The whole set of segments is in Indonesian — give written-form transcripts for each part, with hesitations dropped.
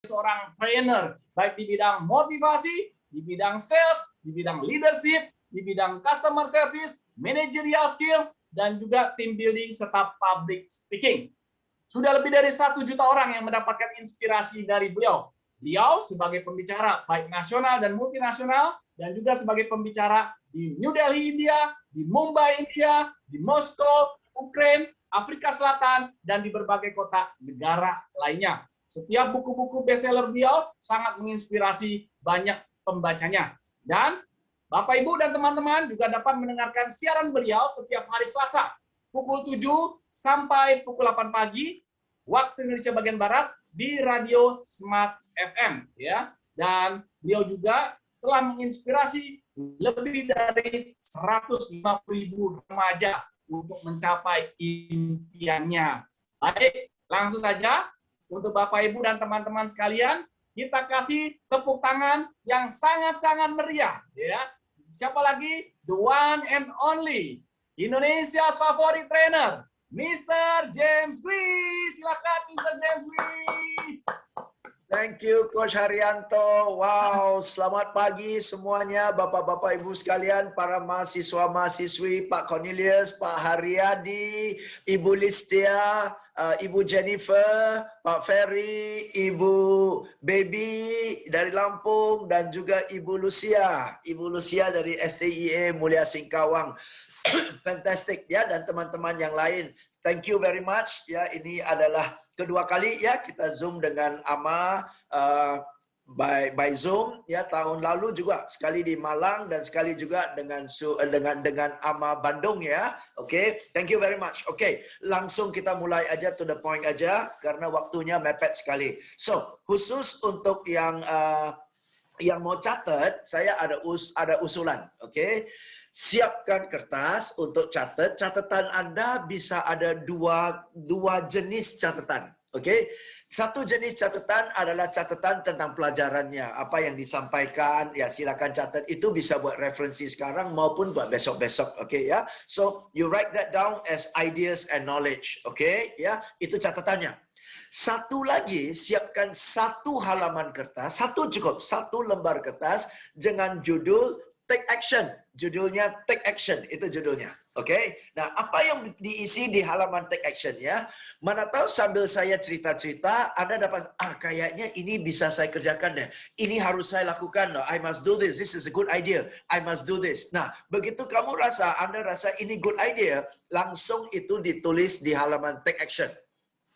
seorang trainer, baik di bidang motivasi, di bidang sales, di bidang leadership, di bidang customer service, managerial skill, dan juga team building serta public speaking. Sudah lebih dari 1 juta orang yang mendapatkan inspirasi dari beliau. Beliau sebagai pembicara baik nasional dan multinasional, dan juga sebagai pembicara di New Delhi, India, di Mumbai, India, di Moskow, Ukraina, Afrika Selatan, dan di berbagai kota negara lainnya. Setiap buku-buku bestseller beliau sangat menginspirasi banyak pembacanya. Dan Bapak, Ibu, dan teman-teman juga dapat mendengarkan siaran beliau setiap hari Selasa, pukul 7 sampai pukul 8 pagi, waktu Indonesia bagian Barat, di Radio Smart FM. Ya. Dan beliau juga telah menginspirasi lebih dari 150.000 remaja untuk mencapai impiannya. Baik, langsung saja untuk Bapak, Ibu, dan teman-teman sekalian, kita kasih tepuk tangan yang sangat-sangat meriah. Ya. Siapa lagi? The one and only Indonesia's favorite trainer, Mr. James Wee. Silakan Mr. James Wee. Thank you Coach Haryanto. Wow, selamat pagi semuanya Bapak-bapak Ibu sekalian, para mahasiswa-mahasiswi, Pak Cornelius, Pak Haryadi, Ibu Listia, Ibu Jennifer, Pak Ferry, Ibu Baby dari Lampung, dan juga Ibu Lucia. Ibu Lucia dari STIA Mulia Singkawang. Fantastic ya, dan teman-teman yang lain. Thank you very much. Ya, ini adalah kedua kali ya kita Zoom dengan AMA by Zoom ya. Tahun lalu juga sekali di Malang dan sekali juga dengan AMA Bandung ya. Oke, thank you very much. Oke, langsung kita mulai aja, to the point aja karena waktunya mepet sekali. So, khusus untuk yang mau catat, saya ada usulan. Oke. Siapkan kertas untuk catat. Catatan Anda bisa ada dua jenis catatan. Oke, satu jenis catatan adalah catatan tentang pelajarannya, apa yang disampaikan. Ya, silakan catat. Itu bisa buat referensi sekarang maupun buat besok-besok. Oke ya. So you write that down as ideas and knowledge. Oke ya, itu catatannya. Satu lagi, siapkan satu halaman kertas, satu lembar kertas dengan judul Take Action. Judulnya Take Action, itu judulnya. Oke. Nah, apa yang diisi di halaman Take Action-nya? Mana tahu sambil saya cerita-cerita, Anda dapat, kayaknya ini bisa saya kerjakan deh. Ini harus saya lakukan. I must do this. This is a good idea. I must do this. Nah, begitu Anda rasa ini good idea, langsung itu ditulis di halaman Take Action.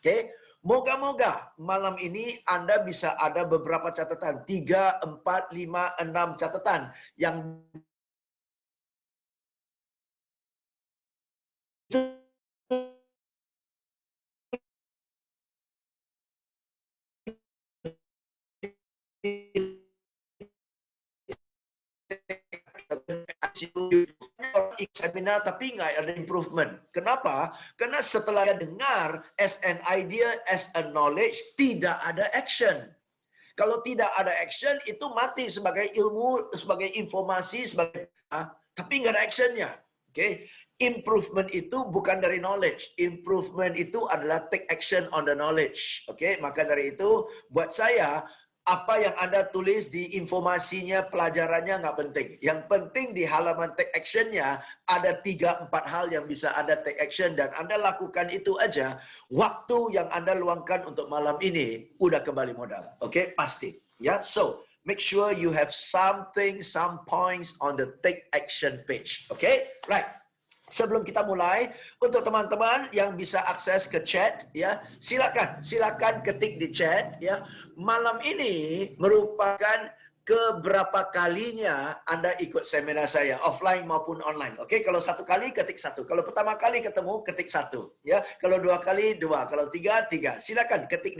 Oke. Moga-moga malam ini Anda bisa ada beberapa catatan. 3, 4, 5, 6 catatan. Yang seminar tapi nggak ada improvement. Kenapa? Karena setelah dengar as an idea, as a knowledge, tidak ada action. Kalau tidak ada action, itu mati sebagai ilmu, sebagai informasi, tapi nggak ada actionnya. Oke, improvement itu bukan dari knowledge. Improvement itu adalah take action on the knowledge. Oke, maka dari itu buat saya, apa yang Anda tulis di informasinya, pelajarannya nggak penting. Yang penting di halaman take action-nya ada 3-4 hal yang bisa Anda take action dan Anda lakukan itu aja. Waktu yang Anda luangkan untuk malam ini udah kembali modal. Oke, pasti. Ya, so make sure you have some points on the take action page. Oke, right. Sebelum kita mulai, untuk teman-teman yang bisa akses ke chat, ya silakan ketik di chat, ya. Malam ini merupakan keberapa kalinya Anda ikut seminar saya, offline maupun online. Oke, kalau satu kali ketik satu, kalau pertama kali ketemu ketik satu, ya. Kalau 2 kali 2, kalau 3 3. Silakan ketik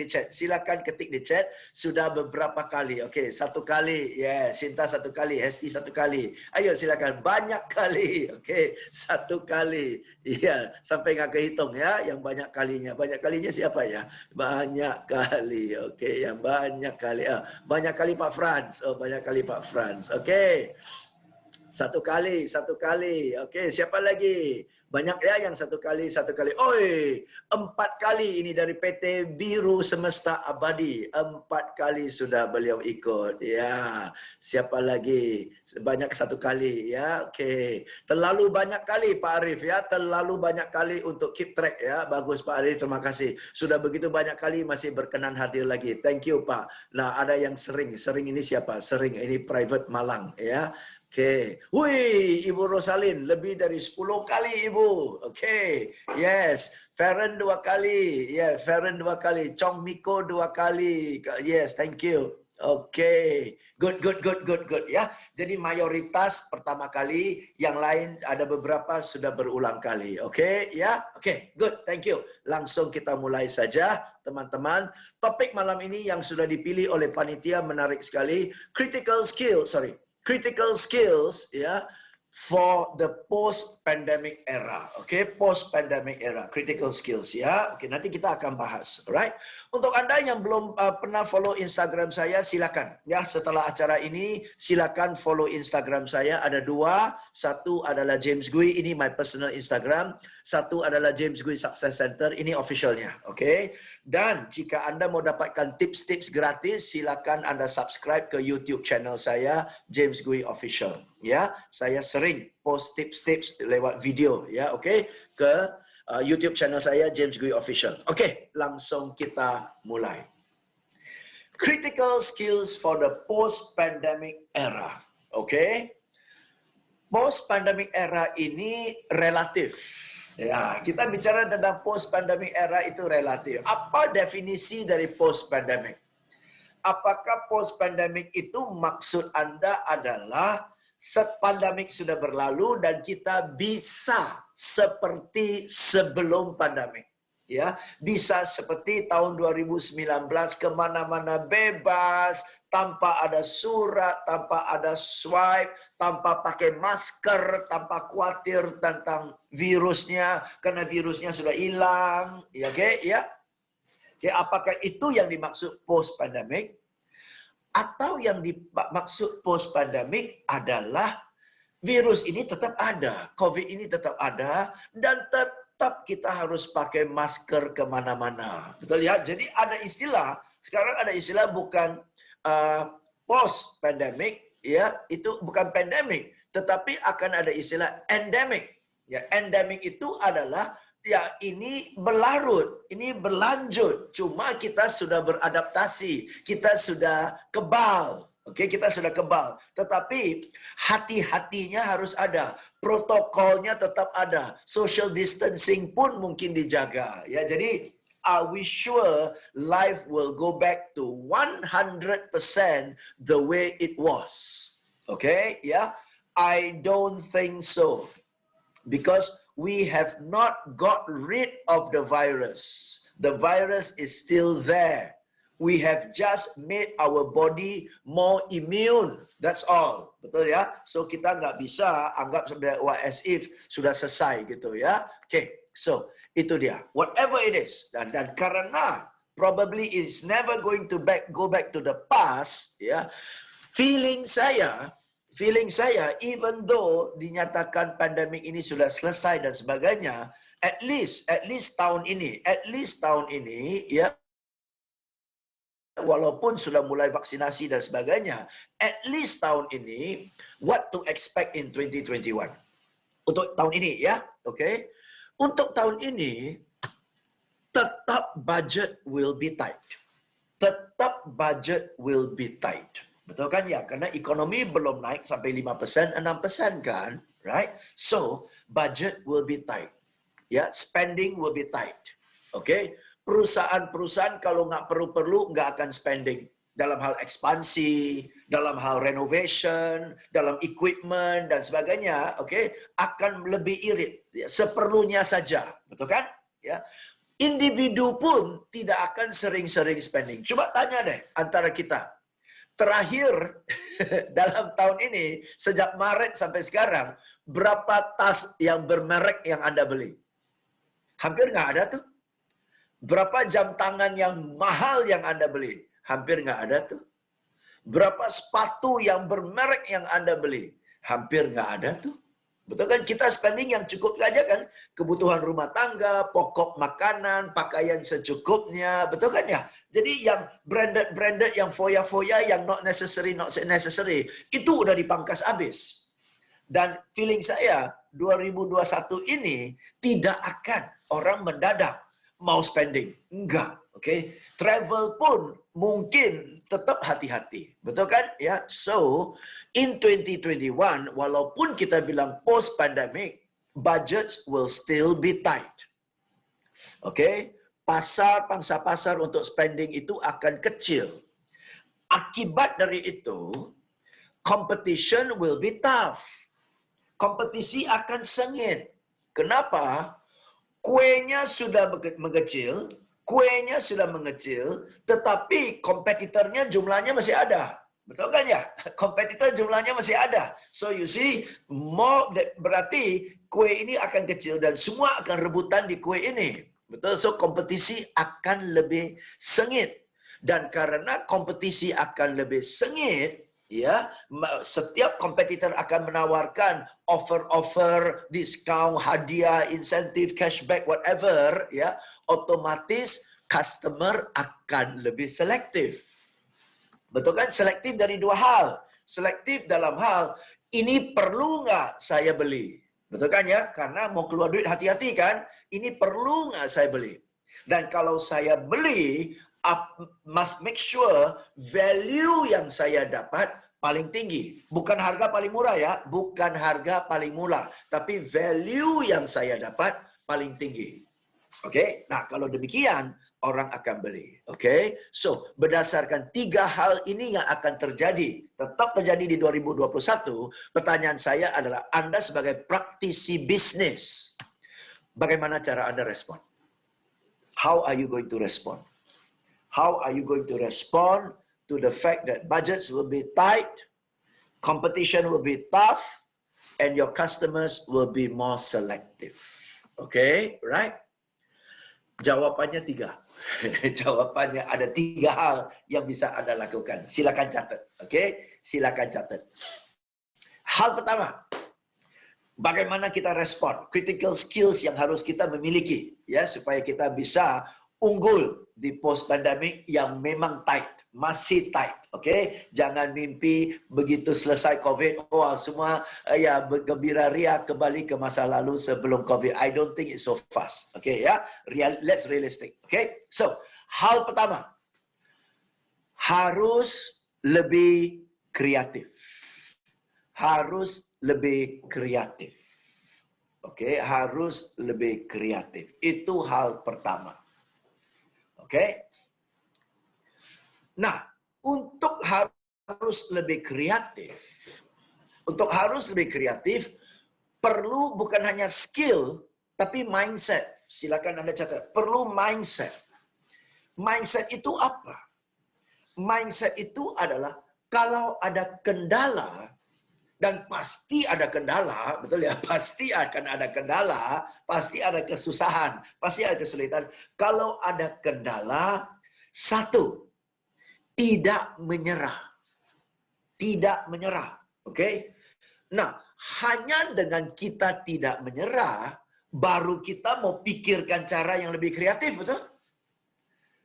di chat, sudah beberapa kali. Oke, 1 kali, ya. Sinta 1 kali, Hesti 1 kali. Ayo silakan, banyak kali. Oke, 1 kali. Iya, sampai nggak kehitung ya, yang banyak kalinya. Banyak kalinya siapa ya? Banyak kali. Oke, yang banyak kali. Banyak kali Pak Frans. Banyak kali Pak Frans. Oke. 1 kali. Oke, siapa lagi? Banyak ya yang 1 kali. Oi, 4 kali ini dari PT Biru Semesta Abadi. 4 kali sudah beliau ikut. Ya, siapa lagi? Banyak 1 kali ya. Okey. Terlalu banyak kali Pak Arif ya. Terlalu banyak kali untuk keep track ya. Bagus Pak Arif, terima kasih. Sudah begitu banyak kali masih berkenan hadir lagi. Thank you Pak. Nah, ada yang sering. Sering ini siapa? Sering ini Private Malang ya. Okey. Wih, Ibu Rosalin lebih dari 10 kali Ibu. Okey. Yes. Feren 2 kali. Yes, Feren 2 kali. Chong Miko 2 kali. Yes, thank you. Okey. Good ya. Jadi mayoritas pertama kali, yang lain ada beberapa sudah berulang kali. Okey ya. Okey, good. Thank you. Langsung kita mulai saja, teman-teman. Topik malam ini yang sudah dipilih oleh panitia menarik sekali. Critical skills ya for the post pandemic era. Okay, post pandemic era, critical skills ya. Okay, nanti kita akan bahas. Alright. Untuk Anda yang belum pernah follow Instagram saya, silakan ya. Setelah acara ini silakan follow Instagram saya. Ada 2, satu adalah James Gui, ini my personal Instagram. Satu adalah James Gui Success Center, ini officialnya. Okay. Dan jika Anda mau dapatkan tips-tips gratis, silakan Anda subscribe ke YouTube channel saya, James Gui Official. Ya, saya sering post tips-tips lewat video ya, oke, ke YouTube channel saya James Gui Official. Oke, langsung kita mulai. Critical skills for the post pandemic era. Oke. Post pandemic era ini relatif. Ya, kita bicara tentang post pandemic era itu relatif. Apa definisi dari post pandemic? Apakah post pandemic itu maksud Anda adalah pandemik sudah berlalu dan kita bisa seperti sebelum pandemik, ya, bisa seperti tahun 2019 kemana-mana bebas, tanpa ada surat, tanpa ada swipe, tanpa pakai masker, tanpa khawatir tentang virusnya karena virusnya sudah hilang, ya, oke, ya. Oke, apakah itu yang dimaksud post pandemic? Atau yang dimaksud post pandemic adalah virus ini tetap ada, COVID ini tetap ada, dan tetap kita harus pakai masker kemana-mana. Betul ya? Jadi ada istilah, sekarang ada istilah bukan post pandemic, ya, itu bukan pandemic, tetapi akan ada istilah endemic. Ya, endemic itu adalah ya ini berlarut, ini berlanjut. Cuma kita sudah beradaptasi, kita sudah kebal. Oke, kita sudah kebal. Tetapi hati-hatinya harus ada, protokolnya tetap ada, social distancing pun mungkin dijaga. Ya, jadi are we sure life will go back to 100% the way it was? Okay, ya. I don't think so. Because we have not got rid of the virus. The virus is still there. We have just made our body more immune. That's all. Betul ya? So kita nggak bisa anggap as if sudah selesai gitu ya. Okay, so itu dia. Whatever it is. Dan karena probably it's never going to go back to the past, ya. Feeling saya, even though dinyatakan pandemik ini sudah selesai dan sebagainya, at least tahun ini, ya, walaupun sudah mulai vaksinasi dan sebagainya, at least tahun ini, what to expect in 2021? Untuk tahun ini, ya, oke. Untuk tahun ini, tetap budget will be tight. Tetap budget will be tight. Betul kan ya? Karena ekonomi belum naik sampai 5%, 6% kan? Right? So, budget will be tight. Ya, spending will be tight. Oke? Okay? Perusahaan-perusahaan kalau nggak perlu-perlu nggak akan spending. Dalam hal ekspansi, dalam hal renovation, dalam equipment, dan sebagainya, oke? Okay? Akan lebih irit. Ya, seperlunya saja. Betul kan? Ya. Individu pun tidak akan sering-sering spending. Coba tanya deh antara kita. Terakhir dalam tahun ini, sejak Maret sampai sekarang, berapa tas yang bermerek yang Anda beli? Hampir nggak ada tuh. Berapa jam tangan yang mahal yang Anda beli? Hampir nggak ada tuh. Berapa sepatu yang bermerek yang Anda beli? Hampir nggak ada tuh. Betul kan? Kita spending yang cukup saja kan? Kebutuhan rumah tangga, pokok makanan, pakaian secukupnya. Betul kan ya? Jadi yang branded, yang foya-foya, yang not necessary, itu udah dipangkas habis. Dan feeling saya 2021 ini tidak akan orang mendadak mau spending. Enggak. Oke, travel pun mungkin tetap hati-hati, betul kan? Ya, so in 2021, walaupun kita bilang post pandemic, budgets will still be tight. Oke, pangsa pasar untuk spending itu akan kecil. Akibat dari itu, competition will be tough. Kompetisi akan sengit. Kenapa? Kuenya sudah mengecil, tetapi kompetitornya jumlahnya masih ada. Betul kan ya? Kompetitor jumlahnya masih ada. So you see, berarti kue ini akan kecil dan semua akan rebutan di kue ini. Betul? So kompetisi akan lebih sengit. Dan karena kompetisi akan lebih sengit, ya, setiap kompetitor akan menawarkan offer, diskon, hadiah, insentif, cashback, whatever, ya, otomatis customer akan lebih selektif. Betul kan? Selektif dari dua hal. Selektif dalam hal, ini perlu nggak saya beli? Betul kan ya? Karena mau keluar duit hati-hati kan? Ini perlu nggak saya beli? Dan kalau saya beli, must make sure value yang saya dapat paling tinggi. Bukan harga paling murah ya, bukan harga paling murah, tapi value yang saya dapat paling tinggi. Oke, nah kalau demikian orang akan beli. Oke, so berdasarkan tiga hal ini yang akan terjadi, tetap terjadi di 2021. Pertanyaan saya adalah, Anda sebagai praktisi bisnis, bagaimana cara Anda respon? How are you going to respond? How are you going to respond to the fact that budgets will be tight, competition will be tough, and your customers will be more selective? Okay, right? Jawabannya 3. Jawabannya ada 3 hal yang bisa Anda lakukan. Silakan catat. Okay? Silakan catat. Hal pertama, bagaimana kita respon? Critical skills yang harus kita memiliki, ya, supaya kita bisa unggul di post pandemic yang memang tight, masih tight, oke? Jangan mimpi begitu selesai COVID, semua ya bergembira ria kembali ke masa lalu sebelum COVID. I don't think it's so fast, oke ya? Let's realistic, oke? So, hal pertama, harus lebih kreatif. Harus lebih kreatif. Oke, harus lebih kreatif. Itu hal pertama. Oke. Nah, untuk harus lebih kreatif, perlu bukan hanya skill, tapi mindset. Silakan Anda catat. Perlu mindset. Mindset itu apa? Mindset itu adalah kalau ada kendala, dan pasti ada kendala, betul ya? Pasti akan ada kendala, pasti ada kesusahan, pasti ada kesulitan. Kalau ada kendala, satu, tidak menyerah. Tidak menyerah. Oke? Nah, hanya dengan kita tidak menyerah, baru kita mau pikirkan cara yang lebih kreatif, betul?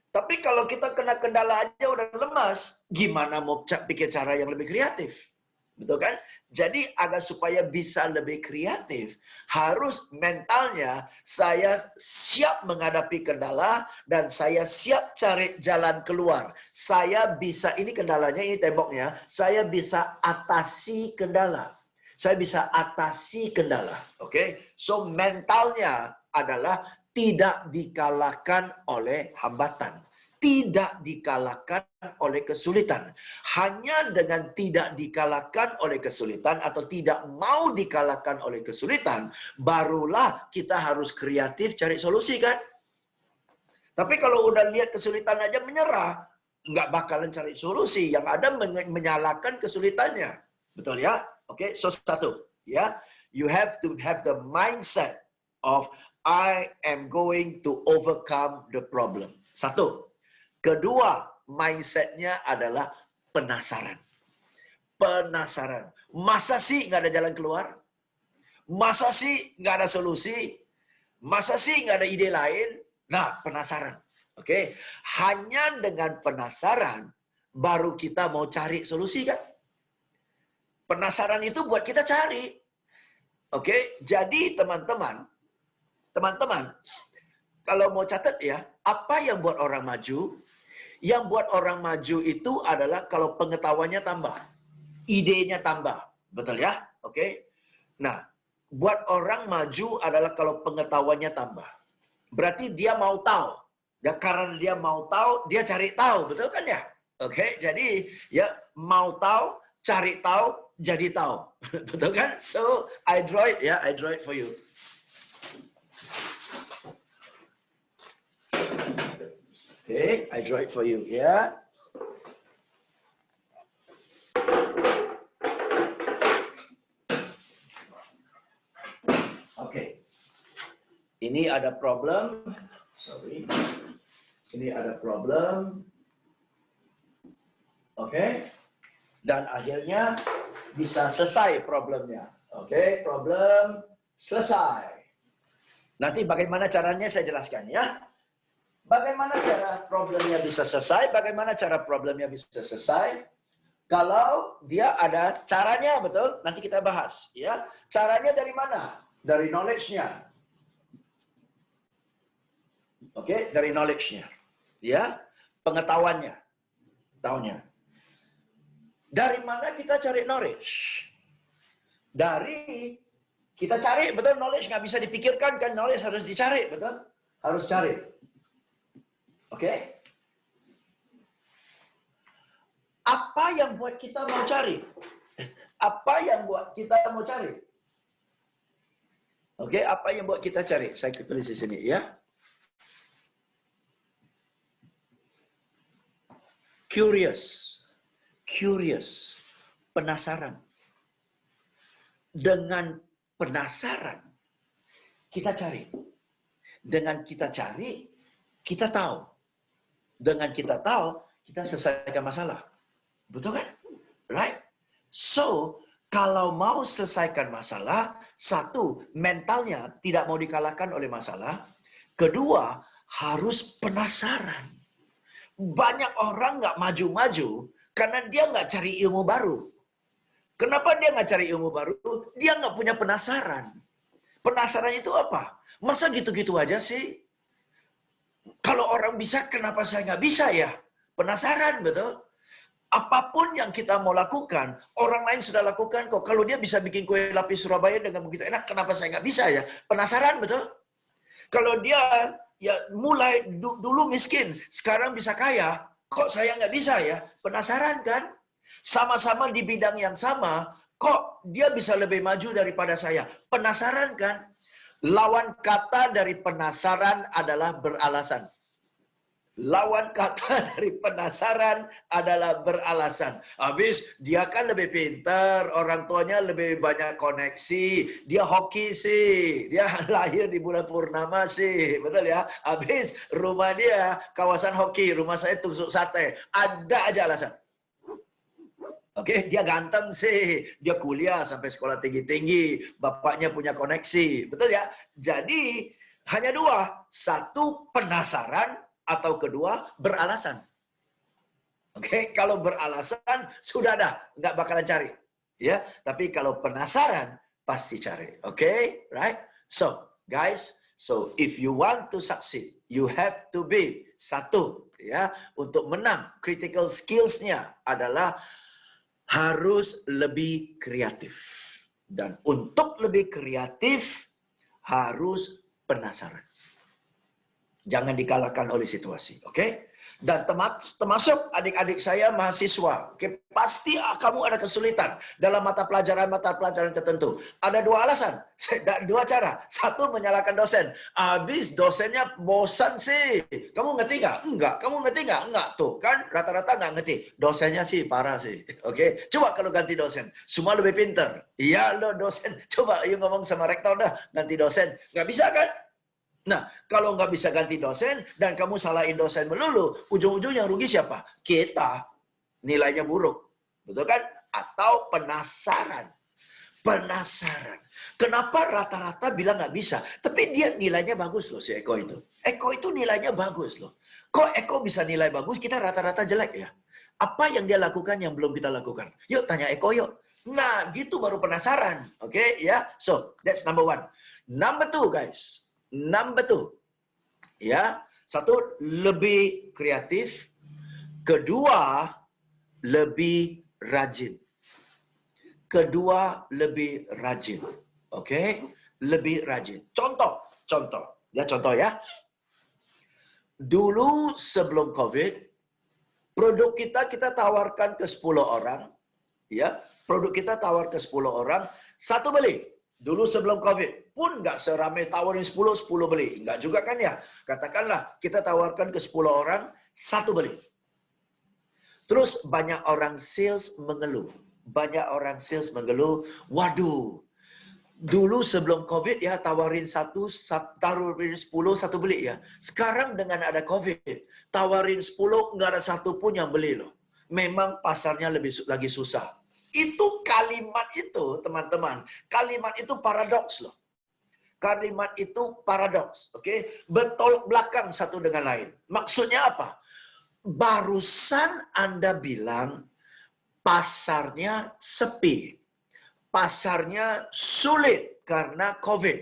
Tapi kalau kita kena kendala aja udah lemas, gimana mau pikir cara yang lebih kreatif? Betul kan? Jadi agar supaya bisa lebih kreatif, harus mentalnya saya siap menghadapi kendala dan saya siap cari jalan keluar. Saya bisa, ini kendalanya, ini temboknya, saya bisa atasi kendala. Saya bisa atasi kendala. Oke? So mentalnya adalah tidak dikalahkan oleh hambatan. Tidak dikalahkan oleh kesulitan. Hanya dengan tidak dikalahkan oleh kesulitan atau tidak mau dikalahkan oleh kesulitan, barulah kita harus kreatif cari solusi kan? Tapi kalau udah lihat kesulitan aja menyerah, nggak bakalan cari solusi. Yang ada menyalahkan kesulitannya. Betul ya? Oke, so satu. Ya, you have to have the mindset of I am going to overcome the problem. Satu. Kedua, mindsetnya adalah penasaran. Penasaran. Masa sih nggak ada jalan keluar? Masa sih nggak ada solusi? Masa sih nggak ada ide lain? Nah, penasaran. Oke, hanya dengan penasaran baru kita mau cari solusi kan? Penasaran itu buat kita cari. Oke, jadi teman-teman, kalau mau catat ya, apa yang buat orang maju? Yang buat orang maju itu adalah kalau pengetahuannya tambah, idenya tambah, betul ya? Oke. Nah, buat orang maju adalah kalau pengetahuannya tambah. Berarti dia mau tahu. Ya, karena dia mau tahu, dia cari tahu, betul kan ya? Oke, jadi ya mau tahu, cari tahu, jadi tahu. Betul kan? So, I draw it ya, I draw it for you. Okay, I draw it for you ya. Oke. Ini ada problem. Sorry. Ini ada problem. Oke. Dan akhirnya bisa selesai problemnya. Oke, problem selesai. Nanti bagaimana caranya saya jelaskan ya. Bagaimana cara problemnya bisa selesai? Bagaimana cara problemnya bisa selesai? Kalau dia ada caranya, betul? Nanti kita bahas ya. Caranya dari mana? Dari knowledge-nya. Oke, dari knowledge-nya. Ya, pengetahuannya. Tahunya. Dari mana kita cari knowledge? Dari kita cari, betul, knowledge nggak bisa dipikirkan kan, knowledge harus dicari, betul? Harus cari. Oke? Apa yang buat kita mau cari? Apa yang buat kita mau cari? Oke, apa yang buat kita cari? Saya tulis di sini ya. Curious, penasaran. Dengan penasaran, kita cari. Dengan kita cari, kita tahu. Dengan kita tahu, kita selesaikan masalah. Betul kan? Right? So, kalau mau selesaikan masalah, satu, mentalnya tidak mau dikalahkan oleh masalah. Kedua, harus penasaran. Banyak orang nggak maju-maju karena dia nggak cari ilmu baru. Kenapa dia nggak cari ilmu baru? Dia nggak punya penasaran. Penasaran itu apa? Masa gitu-gitu aja sih? Kalau orang bisa, kenapa saya nggak bisa ya? Penasaran, betul? Apapun yang kita mau lakukan, orang lain sudah lakukan kok. Kalau dia bisa bikin kue lapis Surabaya dengan begitu enak, kenapa saya nggak bisa ya? Penasaran, betul? Kalau dia ya mulai dulu miskin, sekarang bisa kaya, kok saya nggak bisa ya? Penasaran kan? Sama-sama di bidang yang sama, kok dia bisa lebih maju daripada saya? Penasaran kan? Lawan kata dari penasaran adalah beralasan. Lawan kata dari penasaran adalah beralasan. Habis dia kan lebih pintar, orang tuanya lebih banyak koneksi, dia hoki sih, dia lahir di bulan purnama sih, betul ya. Habis rumah dia kawasan hoki, rumah saya tusuk sate, ada aja alasan. Oke, dia ganteng sih, dia kuliah sampai sekolah tinggi-tinggi, bapaknya punya koneksi, betul ya. Jadi hanya dua, satu penasaran, atau kedua, beralasan. Oke, kalau beralasan, sudah dah, nggak bakalan cari. Ya, tapi kalau penasaran, pasti cari. Oke, right? So, guys, so if you want to succeed, you have to be satu, ya, untuk menang. Critical skills-nya adalah harus lebih kreatif. Dan untuk lebih kreatif, harus penasaran. Jangan dikalahkan oleh situasi, oke? Dan termasuk adik-adik saya mahasiswa, oke? Pasti kamu ada kesulitan dalam mata pelajaran tertentu. Ada dua alasan, dua cara. Satu, menyalahkan dosen. Habis dosennya bosan sih. Kamu ngerti nggak? Enggak. Kamu ngerti nggak? Enggak. Tuh kan rata-rata nggak ngerti. Dosennya sih parah sih, oke? Coba kalau ganti dosen, semua lebih pintar. Iya lo dosen. Coba yuk ngomong sama rektor dah, ganti dosen. Nggak bisa kan? Nah, kalau nggak bisa ganti dosen, dan kamu salahin dosen melulu, ujung-ujungnya rugi siapa? Kita. Nilainya buruk. Betul kan? Atau penasaran. Penasaran. Kenapa rata-rata bilang nggak bisa? Tapi dia nilainya bagus loh si Eko itu. Eko itu nilainya bagus loh. Kok Eko bisa nilai bagus, kita rata-rata jelek ya? Apa yang dia lakukan yang belum kita lakukan? Yuk tanya Eko yuk. Nah, gitu baru penasaran. Oke, ya. So, that's number one. Number two, guys. Number two. Ya, satu, lebih kreatif. Kedua, lebih rajin. Kedua, lebih rajin. Oke? Lebih rajin. Contoh. Ya, contoh ya. Dulu sebelum COVID, produk kita tawarkan ke 10 orang. Ya, produk kita tawar ke 10 orang, satu beli. Dulu sebelum COVID pun nggak seramai tawarin 10 beli. Nggak juga kan ya? Katakanlah kita tawarkan ke 10 orang, satu beli. Terus banyak orang sales mengeluh. Waduh, dulu sebelum COVID ya tawarin tawarin 10, satu beli ya. Sekarang dengan ada COVID, tawarin 10, nggak ada satu pun yang beli loh. Memang pasarnya lagi susah. Itu kalimat itu, teman-teman. Kalimat itu paradoks loh. Kalimat itu paradoks, oke? Bertolak belakang satu dengan lain. Maksudnya apa? Barusan Anda bilang pasarnya sepi. Pasarnya sulit karena COVID.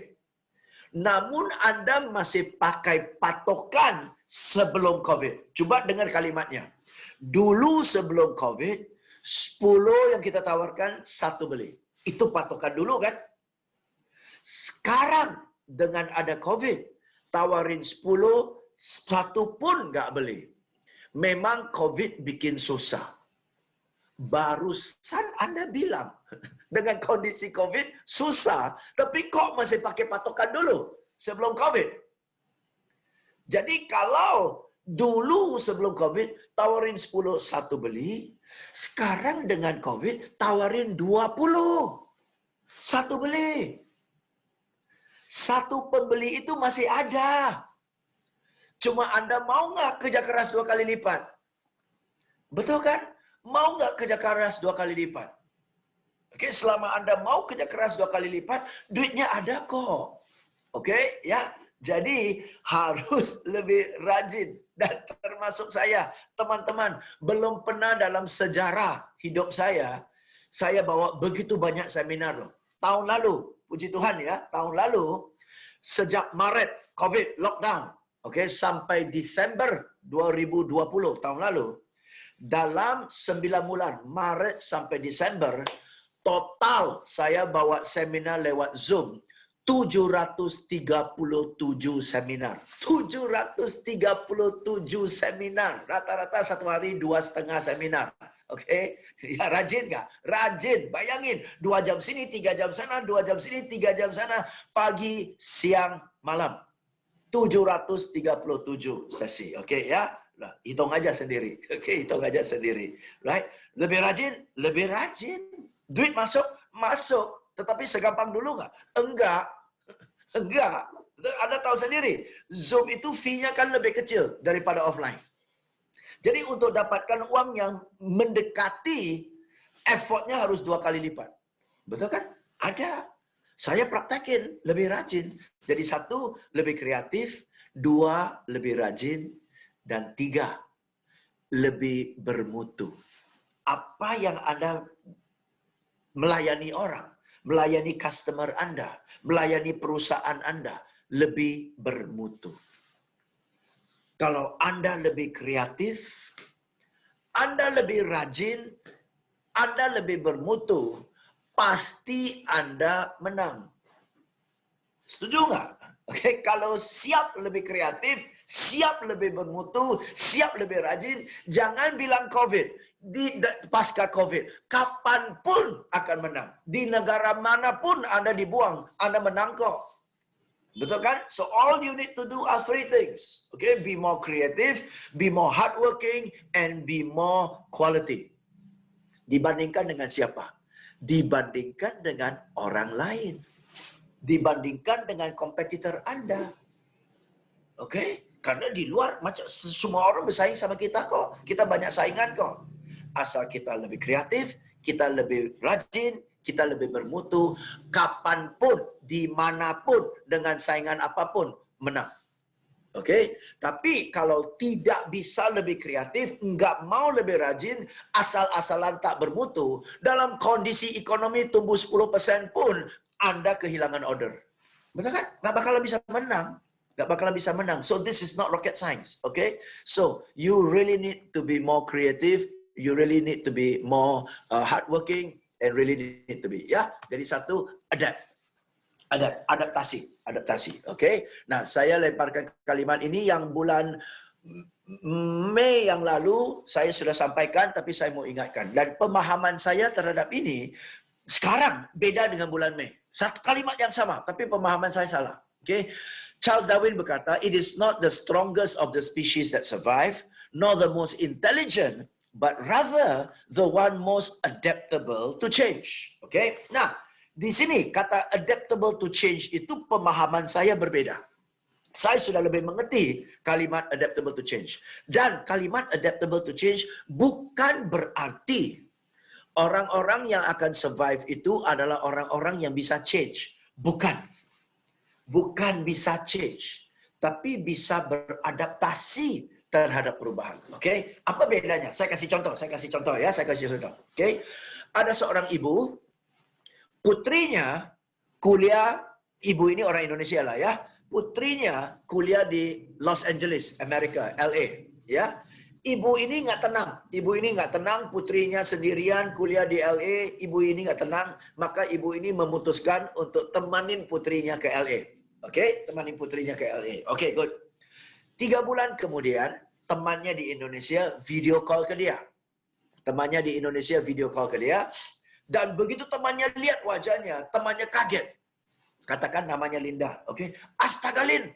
Namun Anda masih pakai patokan sebelum COVID. Coba dengar kalimatnya. Dulu sebelum COVID, 10 yang kita tawarkan, satu beli. Itu patokan dulu kan? Sekarang dengan ada COVID, tawarin 10, satu pun nggak beli. Memang COVID bikin susah. Barusan Anda bilang, dengan kondisi COVID susah, tapi kok masih pakai patokan dulu sebelum COVID? Jadi kalau dulu sebelum COVID tawarin 10, satu beli, sekarang dengan COVID tawarin 20, satu beli. Satu pembeli itu masih ada. Cuma Anda mau nggak kerja keras 2 kali lipat? Betul kan? Mau nggak kerja keras 2 kali lipat? Oke, selama Anda mau kerja keras 2 kali lipat, duitnya ada kok. Oke, ya. Jadi harus lebih rajin. Dan termasuk saya, teman-teman, belum pernah dalam sejarah hidup saya bawa begitu banyak seminar loh. Tahun lalu, puji Tuhan ya, tahun lalu, sejak Maret, COVID, lockdown, oke, sampai Desember 2020, tahun lalu, dalam 9 bulan, Maret sampai Desember, total saya bawa seminar lewat Zoom, 737 seminar. 737 seminar. Rata-rata satu hari 2,5 seminar. Oke, ya rajin nggak? Rajin. Bayangin, 2 jam sini, 3 jam sana, 2 jam sini, 3 jam sana. Pagi, siang, malam. 737 sesi. Oke ya. Nah, hitung aja sendiri. Oke, hitung aja sendiri. Right? Lebih rajin? Lebih rajin. Duit masuk? Masuk. Tetapi segampang dulu nggak? Enggak. Enggak. Anda tahu sendiri, Zoom itu fee-nya kan lebih kecil daripada offline. Jadi untuk dapatkan uang yang mendekati, effort-nya harus 2 kali lipat. Betul kan? Ada. Saya praktekin, lebih rajin. Jadi 1, lebih kreatif. 2, lebih rajin. Dan 3, lebih bermutu. Apa yang Anda melayani orang, melayani customer Anda, melayani perusahaan Anda, lebih bermutu. Kalau Anda lebih kreatif, Anda lebih rajin, Anda lebih bermutu, pasti Anda menang. Setuju nggak? Oke, kalau siap lebih kreatif, siap lebih bermutu, siap lebih rajin, jangan bilang COVID. Pasca COVID, kapanpun akan menang. Di negara manapun Anda dibuang, Anda menang kok. Betul kan? So all you need to do are 3 things. Okay, be more creative, be more hardworking, and be more quality. Dibandingkan dengan siapa? Dibandingkan dengan orang lain. Dibandingkan dengan kompetitor Anda. Oke? Karena di luar macam semua orang bersaing sama kita kok. Kita banyak saingan kok. Asal kita lebih kreatif, kita lebih rajin, kita lebih bermutu, kapanpun, dimanapun, dengan saingan apapun, menang. Oke, tapi kalau tidak bisa lebih kreatif, nggak mau lebih rajin, asal-asalan tak bermutu, dalam kondisi ekonomi tumbuh 10% pun, Anda kehilangan order. Benar kan? Nggak bakalan bisa menang. Nggak bakalan bisa menang. So this is not rocket science. Okay? So you really need to be more creative. You really need to be more hardworking. And really need to be. Ya, jadi satu, adaptasi. Okay? Nah, saya lemparkan kalimat ini yang bulan Mei yang lalu saya sudah sampaikan, tapi saya mau ingatkan. Dan pemahaman saya terhadap ini sekarang beda dengan bulan Mei. Satu kalimat yang sama, tapi pemahaman saya salah. Okay? Charles Darwin berkata, it is not the strongest of the species that survive, nor the most intelligent, but rather the one most adaptable to change. Okay? Nah, di sini kata adaptable to change itu pemahaman saya berbeda. Saya sudah lebih mengerti kalimat adaptable to change. Dan kalimat adaptable to change bukan berarti orang-orang yang akan survive itu adalah orang-orang yang bisa change. Bukan. Bukan bisa change. Tapi bisa beradaptasi terhadap perubahan. Oke? Apa bedanya? Saya kasih contoh ya. Oke? Ada seorang ibu, putrinya kuliah, ibu ini orang Indonesia lah ya. Putrinya kuliah di Los Angeles, Amerika, LA. Ya. Ibu ini nggak tenang, putrinya sendirian kuliah di LA, ibu ini nggak tenang, maka ibu ini memutuskan untuk temanin putrinya ke LA. Oke, temanin putrinya ke LA. Oke, good. 3 bulan kemudian, temannya di Indonesia video call ke dia. Dan begitu temannya lihat wajahnya, temannya kaget. Katakan namanya Linda. Oke, astaga Lin,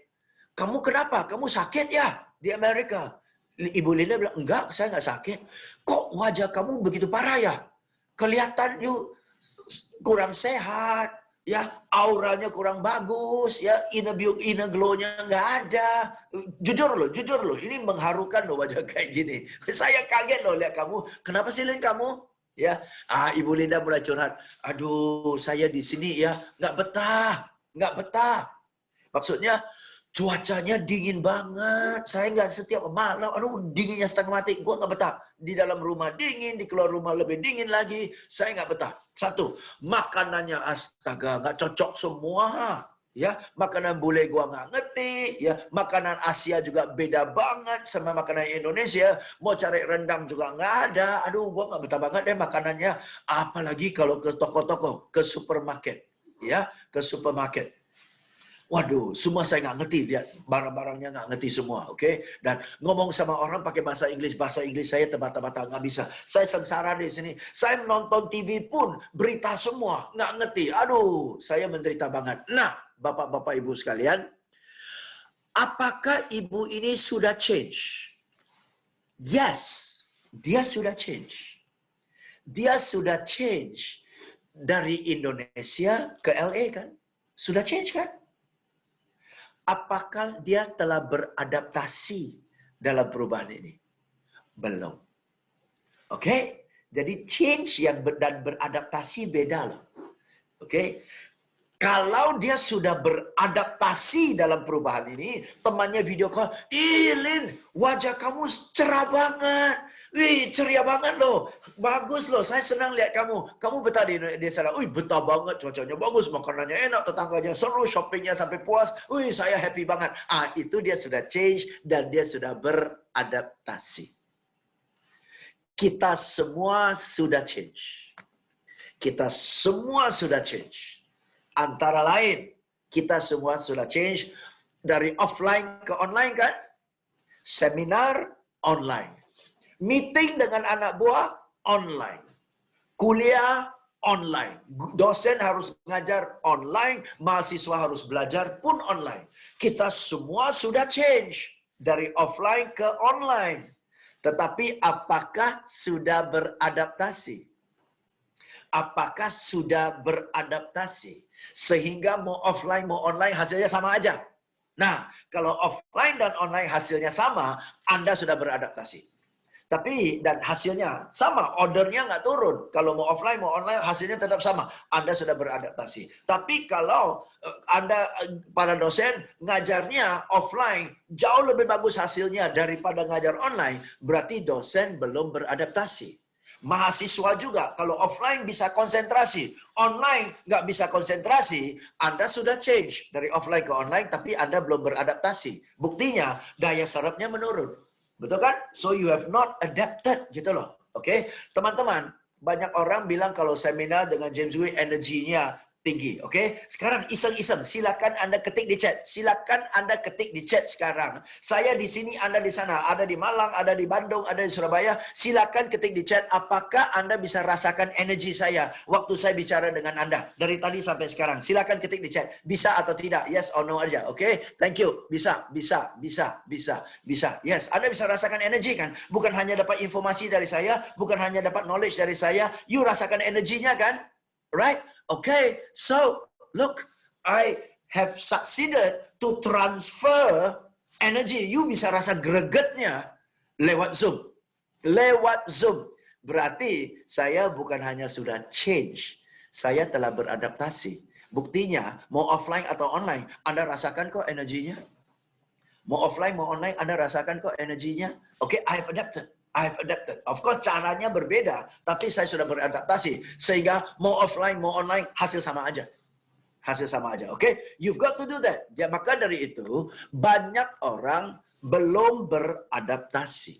kamu kenapa? Kamu sakit ya di Amerika? Ibu Linda bilang, enggak, saya nggak sakit. Kok wajah kamu begitu parah ya? Kelihatan you kurang sehat, ya, auranya kurang bagus, ya, inner glow-nya nggak ada. Jujur loh, ini mengharukan loh wajah kayak gini. Saya kaget loh lihat kamu. Kenapa sih Lin kamu? Ya, Ibu Linda mulai curhat. Aduh, saya di sini ya nggak betah. Maksudnya cuacanya dingin banget. Saya nggak setiap malam, dinginnya setengah mati. Gua nggak betah. Di dalam rumah dingin, di keluar rumah lebih dingin lagi. Saya nggak betah. Satu, makanannya astaga nggak cocok semua. Ya, makanan bule gua nggak ngerti. Ya, makanan Asia juga beda banget sama makanan Indonesia. Mau cari rendang juga nggak ada. Aduh, gua nggak betah banget deh makanannya. Apalagi kalau ke toko-toko, ke supermarket. Ya, ke supermarket. Waduh, semua saya nggak ngerti, lihat barang-barangnya nggak ngerti semua, oke? Dan ngomong sama orang pakai bahasa Inggris saya tebak-tebak nggak bisa. Saya sengsara di sini. Saya menonton TV pun berita semua nggak ngerti. Aduh, saya menderita banget. Nah, bapak-bapak ibu sekalian, apakah ibu ini sudah change? Yes, dia sudah change. Dia sudah change dari Indonesia ke LA kan? Sudah change kan? Apakah dia telah beradaptasi dalam perubahan ini? Belum. Oke? Jadi change dan beradaptasi beda loh. Oke? Kalau dia sudah beradaptasi dalam perubahan ini, temannya video call, Lin, wajah kamu cerah banget. Ceria banget loh. Bagus loh, saya senang lihat kamu. Kamu betah di sana. Betah banget, cuacanya bagus, makanannya enak, tetangganya seru, shoppingnya sampai puas. Saya happy banget. Itu dia sudah change dan dia sudah beradaptasi. Kita semua sudah change. Antara lain, kita semua sudah change dari offline ke online kan? Seminar online. Meeting dengan anak buah online. Kuliah online. Dosen harus mengajar online, mahasiswa harus belajar pun online. Kita semua sudah change dari offline ke online. Tetapi apakah sudah beradaptasi? Apakah sudah beradaptasi? Sehingga mau offline mau online hasilnya sama aja. Nah, kalau offline dan online hasilnya sama, Anda sudah beradaptasi. Tapi dan hasilnya sama, ordernya nggak turun. Kalau mau offline, mau online, hasilnya tetap sama. Anda sudah beradaptasi. Tapi kalau Anda para dosen ngajarnya offline jauh lebih bagus hasilnya daripada ngajar online, berarti dosen belum beradaptasi. Mahasiswa juga, kalau offline bisa konsentrasi, online nggak bisa konsentrasi, Anda sudah change dari offline ke online, tapi Anda belum beradaptasi. Buktinya, daya serapnya menurun. Betul kan? So you have not adapted gitu loh. Oke, teman-teman, banyak orang bilang kalau seminar dengan James Wee energinya tinggi. Oke, sekarang iseng-iseng, silakan Anda ketik di chat. Silakan Anda ketik di chat sekarang. Saya di sini, Anda di sana. Ada di Malang, ada di Bandung, ada di Surabaya. Silakan ketik di chat. Apakah Anda bisa rasakan energi saya waktu saya bicara dengan Anda dari tadi sampai sekarang? Silakan ketik di chat. Bisa atau tidak? Yes or no aja. Oke, thank you. Bisa, bisa, bisa, bisa, bisa. Yes, Anda bisa rasakan energi kan? Bukan hanya dapat informasi dari saya, bukan hanya dapat knowledge dari saya. You rasakan energinya kan? Right? Okay, so look, I have succeeded to transfer energy. You bisa rasa gregetnya lewat Zoom. Lewat Zoom. Berarti saya bukan hanya sudah change, saya telah beradaptasi. Buktinya, mau offline atau online, Anda rasakan kok energinya. Mau offline, mau online, Anda rasakan kok energinya. Okay, I've adapted. I've adapted. Of course, caranya berbeda, tapi saya sudah beradaptasi. Sehingga mau offline, mau online, hasil sama aja. Hasil sama aja, oke? You've got to do that. Ya, maka dari itu, banyak orang belum beradaptasi.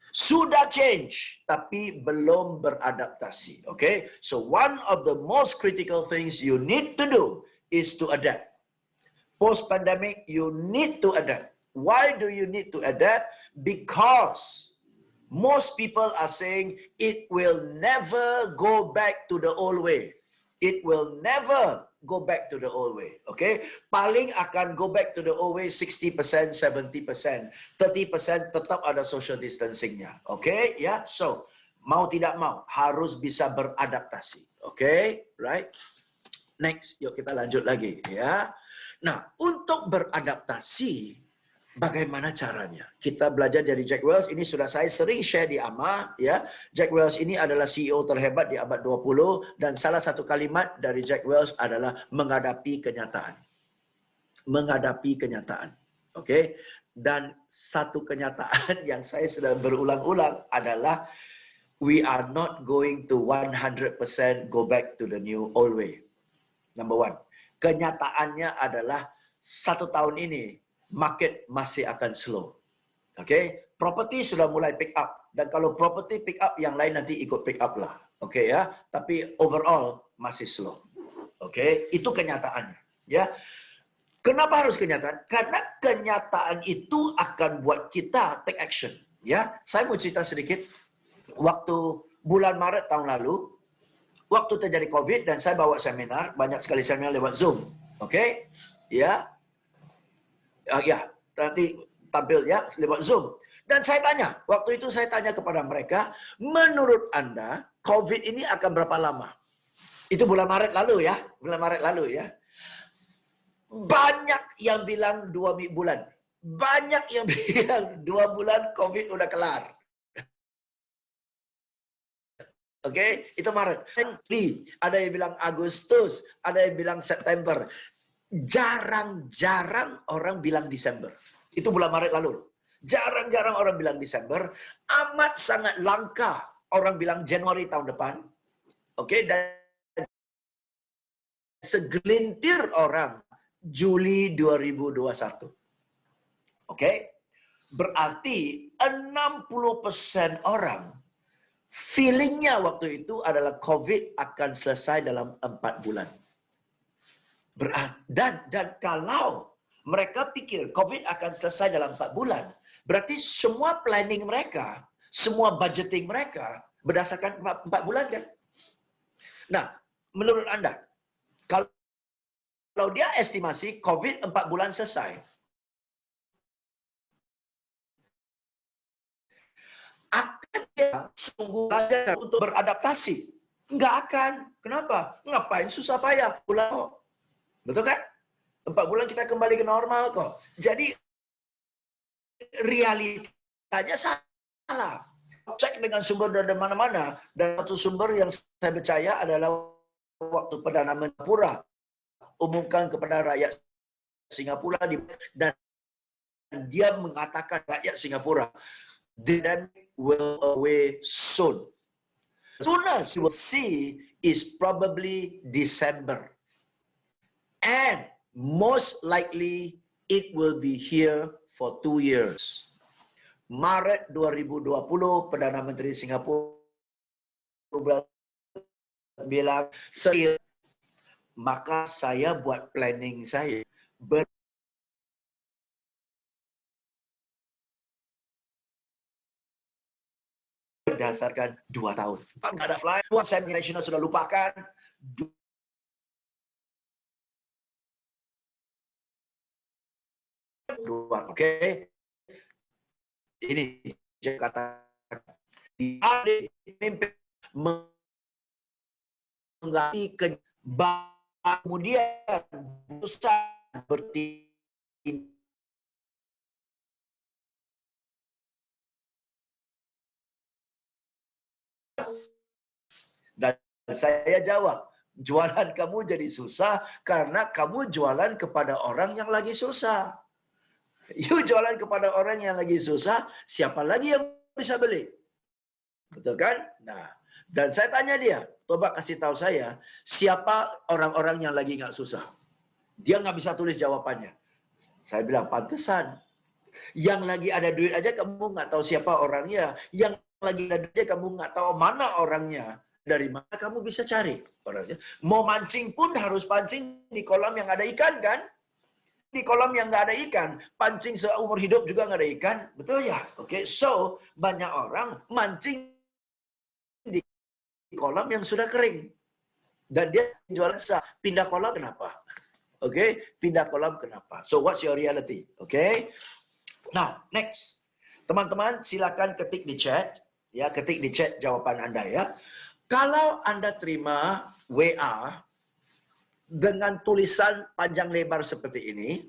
Sudah change, tapi belum beradaptasi, oke? So, one of the most critical things you need to do is to adapt. Post-pandemic, you need to adapt. Why do you need to adapt? Because most people are saying it will never go back to the old way. It will never go back to the old way. Okay? Paling akan go back to the old way 60%, 70%. 30% tetap ada social distancingnya. Okay? Ya, yeah? So, mau tidak mau, harus bisa beradaptasi. Okay? Right? Next, yuk kita lanjut lagi. Ya. Nah, untuk beradaptasi, bagaimana caranya? Kita belajar dari Jack Welch, ini sudah saya sering share di AMA, ya. Jack Welch ini adalah CEO terhebat di abad 20 dan salah satu kalimat dari Jack Welch adalah menghadapi kenyataan. Menghadapi kenyataan. Oke? Dan satu kenyataan yang saya sudah berulang-ulang adalah we are not going to 100% go back to the new old way. Number one. Kenyataannya adalah 1 tahun ini market masih akan slow. Oke, property sudah mulai pick up dan kalau property pick up yang lain nanti ikut pick up lah. Oke ya, tapi overall masih slow. Oke, itu kenyataannya ya. Kenapa harus kenyataan? Karena kenyataan itu akan buat kita take action ya. Saya mau cerita sedikit. Waktu bulan Maret tahun lalu, waktu terjadi COVID dan saya bawa seminar, banyak sekali seminar lewat Zoom. Oke? Ya. Ya, nanti tampil ya lewat Zoom. Dan saya tanya, waktu itu saya tanya kepada mereka, menurut Anda COVID ini akan berapa lama? Itu bulan Maret lalu ya, bulan Maret lalu ya. Banyak yang bilang 2 bulan. Banyak yang bilang 2 bulan COVID udah kelar. Oke, itu Maret. Ada yang bilang Agustus, ada yang bilang September. Jarang-jarang orang bilang Desember. Itu bulan Maret lalu. Jarang-jarang orang bilang Desember. Amat sangat langka orang bilang Januari tahun depan. Oke, dan segelintir orang Juli 2021. Oke, berarti 60% orang feelingnya waktu itu adalah COVID akan selesai dalam 4 bulan. Dan kalau mereka pikir COVID akan selesai dalam 4 bulan, berarti semua planning mereka, semua budgeting mereka berdasarkan 4 bulan kan? Nah, menurut Anda, kalau dia estimasi COVID 4 bulan selesai, akan dia sungguh belajar untuk beradaptasi? Enggak akan. Kenapa? Ngapain susah payah? Pulang. Betul kan? 4 bulan kita kembali ke normal kok. Jadi realitanya salah. cek dengan sumber dari mana-mana, dan satu sumber yang saya percaya adalah waktu Perdana Menteri Singapura umumkan kepada rakyat Singapura dan dia mengatakan rakyat Singapura, the pandemic will away soon. Soonest you will see is probably December. And most likely it will be here for 2 years. Maret 2020 Perdana Menteri Singapura bilang, maka saya buat planning saya berdasarkan 2 tahun. Tidak ada flight, saya nasional sudah lupakan. Oke. Ini Jakarta mengganti kemudian pusat bertindak. Dan saya jawab, jualan kamu jadi susah karena kamu jualan kepada orang yang lagi susah. You jualan kepada orang yang lagi susah, siapa lagi yang bisa beli? Betul kan? Nah, dan saya tanya dia, coba kasih tahu saya, siapa orang-orang yang lagi nggak susah? Dia nggak bisa tulis jawabannya. Saya bilang, pantesan. Yang lagi ada duit aja kamu nggak tahu siapa orangnya. Yang lagi ada duit kamu nggak tahu mana orangnya. Dari mana kamu bisa cari orangnya? Mau mancing pun harus pancing di kolam yang ada ikan kan? Di kolam yang nggak ada ikan, pancing seumur hidup juga nggak ada ikan, betul ya? Oke, so banyak orang mancing di kolam yang sudah kering dan dia jualan sah. Pindah kolam kenapa? Oke, pindah kolam kenapa? So what's your reality? Oke, now next, teman-teman silakan ketik di chat, ya ketik di chat jawaban Anda ya. Kalau Anda terima WA dengan tulisan panjang lebar seperti ini,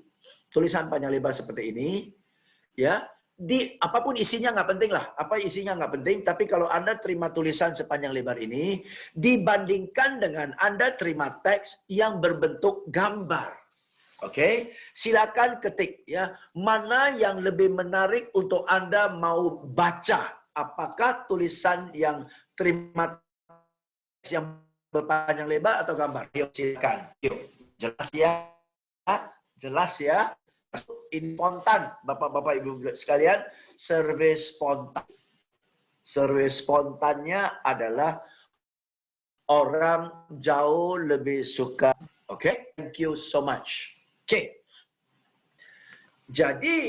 ya, di apapun isinya nggak penting lah, apa isinya nggak penting, tapi kalau Anda terima tulisan sepanjang lebar ini, dibandingkan dengan Anda terima teks yang berbentuk gambar. Oke, silakan ketik ya, mana yang lebih menarik untuk Anda mau baca, apakah tulisan yang terima teks yang berpanjang lebar atau gambar? Yuk, silakan. Yuk, jelas ya? Jelas ya? Ini spontan, Bapak-bapak Ibu sekalian, survei spontan. Survei spontannya adalah orang jauh lebih suka. Oke, thank you so much. Oke. Jadi,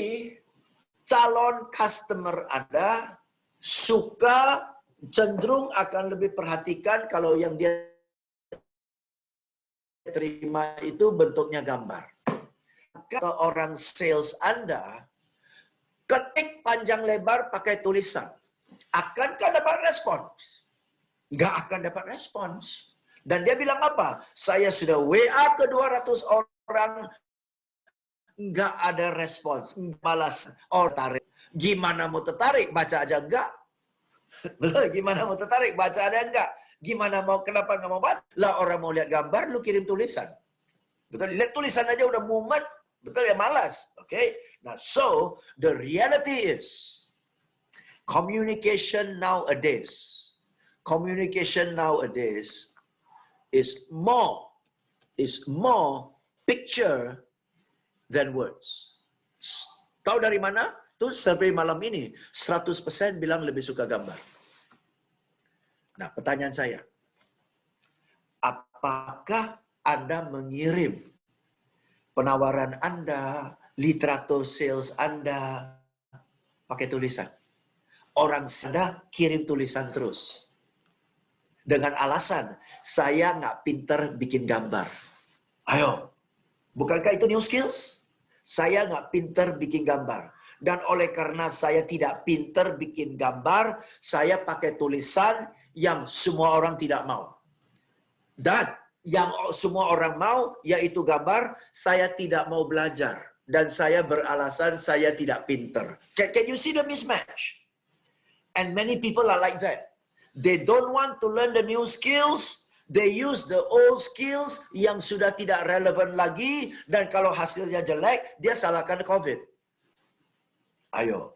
calon customer Anda suka cenderung akan lebih perhatikan kalau yang dia terima itu bentuknya gambar. Kalau orang sales Anda ketik panjang lebar pakai tulisan, akankah dapat respons? Nggak akan dapat respons. Dan dia bilang apa? Saya sudah WA ke 200 orang, nggak ada respons, balas. Oh, tarik. Gimana mau tertarik? Baca aja enggak. Gimana mau tertarik? Baca ada enggak? Gimana mau, kenapa nggak mau baca? Lah orang mau lihat gambar, lu kirim tulisan. Betul, lihat tulisan aja udah mumet. Betul ya, malas. Oke. Nah, so the reality is communication nowadays is more picture than words. Tahu dari mana? Tuh survei malam ini 100% bilang lebih suka gambar. Nah, pertanyaan saya, apakah Anda mengirim penawaran Anda, literatur sales Anda pakai tulisan? Orang Anda kirim tulisan terus. Dengan alasan, saya nggak pinter bikin gambar. Ayo, bukankah itu new skills? Saya nggak pinter bikin gambar. Dan oleh karena saya tidak pinter bikin gambar, saya pakai tulisan yang semua orang tidak mau. Dan yang semua orang mau, yaitu gambar, saya tidak mau belajar. Dan saya beralasan saya tidak pinter. Can you see the mismatch? And many people are like that. They don't want to learn the new skills. They use the old skills yang sudah tidak relevan lagi. Dan kalau hasilnya jelek, dia salahkan COVID. Ayo.